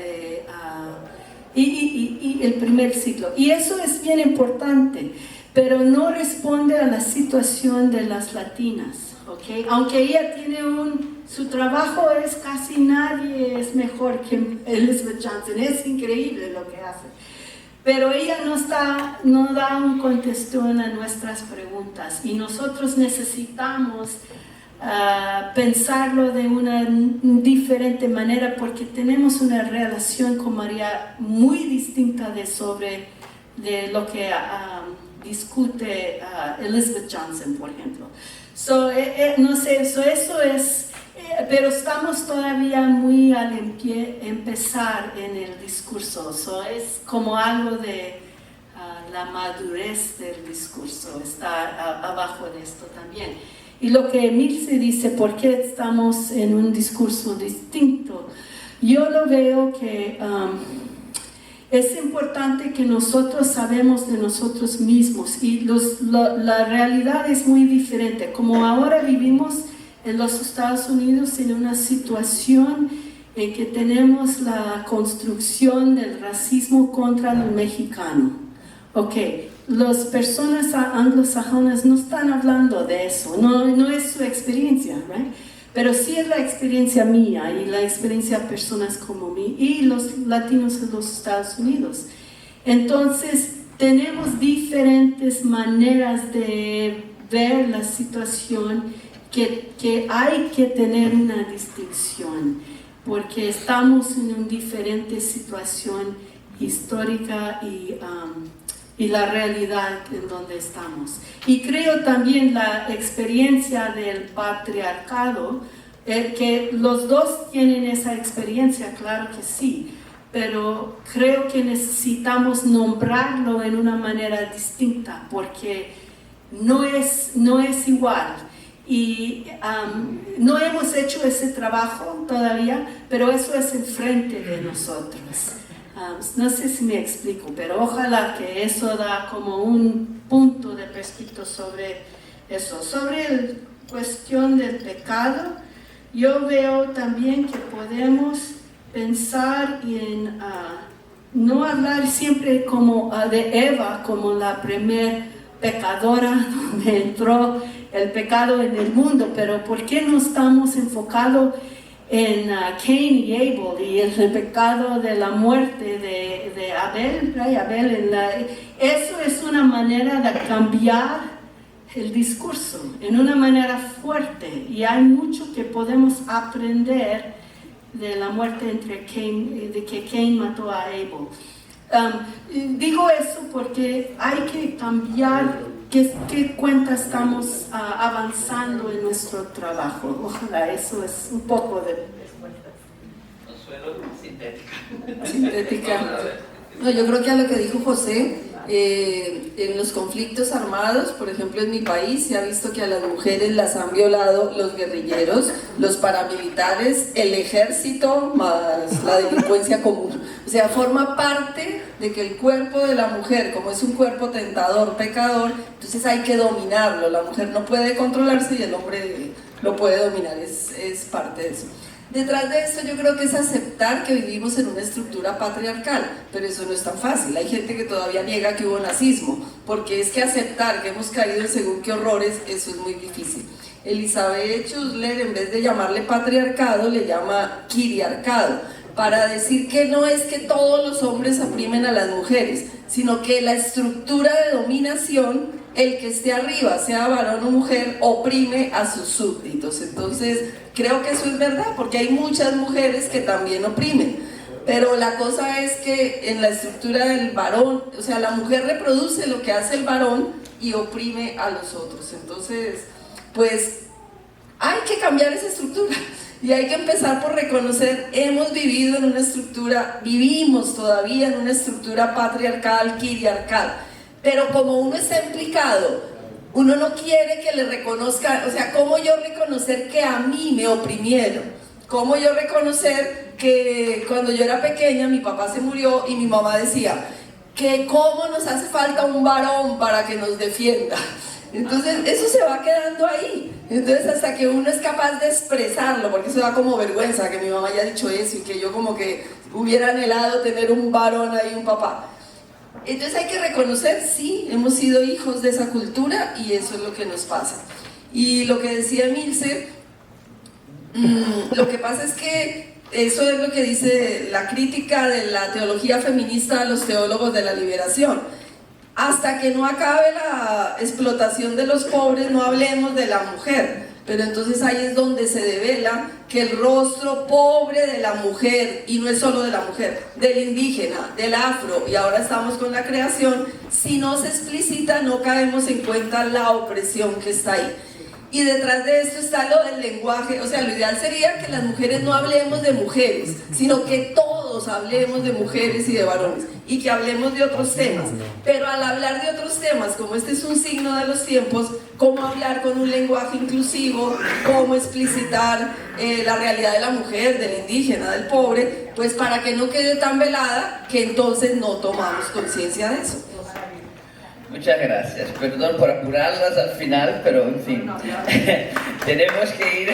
S2: el primer siglo. Y eso es bien importante, pero no responde a la situación de las latinas, ¿ok? Aunque ella tiene su trabajo es casi nadie es mejor que Elizabeth Johnson, es increíble lo que hace. Pero ella no da un contestón a nuestras preguntas y nosotros necesitamos pensarlo de una diferente manera porque tenemos una relación con María muy distinta de lo que discute Elizabeth Johnson, por ejemplo. No sé, eso es... pero estamos todavía muy al empezar en el discurso. Es como algo de la madurez del discurso, está abajo de esto también. Y lo que Emilce dice, ¿por qué estamos en un discurso distinto? Yo lo veo que es importante que nosotros sabemos de nosotros mismos y la realidad es muy diferente. Como ahora vivimos en los Estados Unidos en una situación en que tenemos la construcción del racismo contra el mexicano. Ok, las personas anglosajonas no están hablando de eso, no es su experiencia, right? Pero sí es la experiencia mía y la experiencia de personas como mí y los latinos en los Estados Unidos. Entonces, tenemos diferentes maneras de ver la situación que hay que tener una distinción porque estamos en una diferente situación histórica y la realidad en donde estamos. Y creo también la experiencia del patriarcado, que los dos tienen esa experiencia, claro que sí, pero creo que necesitamos nombrarlo en una manera distinta porque no es igual. Y no hemos hecho ese trabajo todavía, pero eso es enfrente de nosotros. No sé si me explico, pero ojalá que eso da como un punto de perspectiva sobre eso. Sobre la cuestión del pecado, yo veo también que podemos pensar en no hablar siempre como de Eva como la primer pecadora donde entró el pecado en el mundo, pero ¿por qué no estamos enfocados en Cain y Abel y el pecado de la muerte de Abel? Eso es una manera de cambiar el discurso, en una manera fuerte, y hay mucho que podemos aprender de la muerte de que Cain mató a Abel. Digo eso porque hay que cambiar qué cuenta estamos avanzando en nuestro trabajo. Ojalá eso es un poco de
S1: Consuelo sintética.
S2: sintética.
S3: No, yo creo que a lo que dijo José, en los conflictos armados, por ejemplo en mi país, se ha visto que a las mujeres las han violado los guerrilleros, los paramilitares, el ejército, más la delincuencia común. O sea, forma parte de que el cuerpo de la mujer, como es un cuerpo tentador, pecador, entonces hay que dominarlo. La mujer no puede controlarse y el hombre lo puede dominar, es parte de eso. Detrás de esto yo creo que es aceptar que vivimos en una estructura patriarcal, pero eso no es tan fácil. Hay gente que todavía niega que hubo nazismo, porque es que aceptar que hemos caído en según qué horrores, eso es muy difícil. Elizabeth Schusler, en vez de llamarle patriarcado, le llama quiriarcado, para decir que no es que todos los hombres oprimen a las mujeres, sino que la estructura de dominación, el que esté arriba, sea varón o mujer, oprime a sus súbditos. Entonces, creo que eso es verdad, porque hay muchas mujeres que también oprimen. Pero la cosa es que en la estructura del varón, o sea, la mujer reproduce lo que hace el varón y oprime a los otros. Entonces, pues, hay que cambiar esa estructura. Y hay que empezar por reconocer, hemos vivido en una estructura, vivimos todavía en una estructura patriarcal, quiriarcal. Pero como uno está implicado, uno no quiere que le reconozcan, o sea, ¿cómo yo reconocer que a mí me oprimieron? ¿Cómo yo reconocer que cuando yo era pequeña mi papá se murió y mi mamá decía que cómo nos hace falta un varón para que nos defienda? Entonces eso se va quedando ahí. Entonces hasta que uno es capaz de expresarlo, porque eso da como vergüenza que mi mamá haya dicho eso y que yo como que hubiera anhelado tener un varón ahí, un papá. Entonces hay que reconocer, sí, hemos sido hijos de esa cultura y eso es lo que nos pasa. Y lo que decía Milce, lo que pasa es que eso es lo que dice la crítica de la teología feminista a los teólogos de la liberación. Hasta que no acabe la explotación de los pobres, no hablemos de la mujer. Pero entonces ahí es donde se devela que el rostro pobre de la mujer, y no es solo de la mujer, del indígena, del afro, y ahora estamos con la creación, si no se explicita no caemos en cuenta la opresión que está ahí. Y detrás de esto está lo del lenguaje, o sea, lo ideal sería que las mujeres no hablemos de mujeres, sino que todos hablemos de mujeres y de varones, y que hablemos de otros temas. Pero al hablar de otros temas, como este es un signo de los tiempos, cómo hablar con un lenguaje inclusivo, cómo explicitar la realidad de la mujer, del indígena, del pobre, pues para que no quede tan velada que entonces no tomamos conciencia de eso.
S1: Muchas gracias. Perdón por apurarlas al final, pero en fin. Tenemos que ir.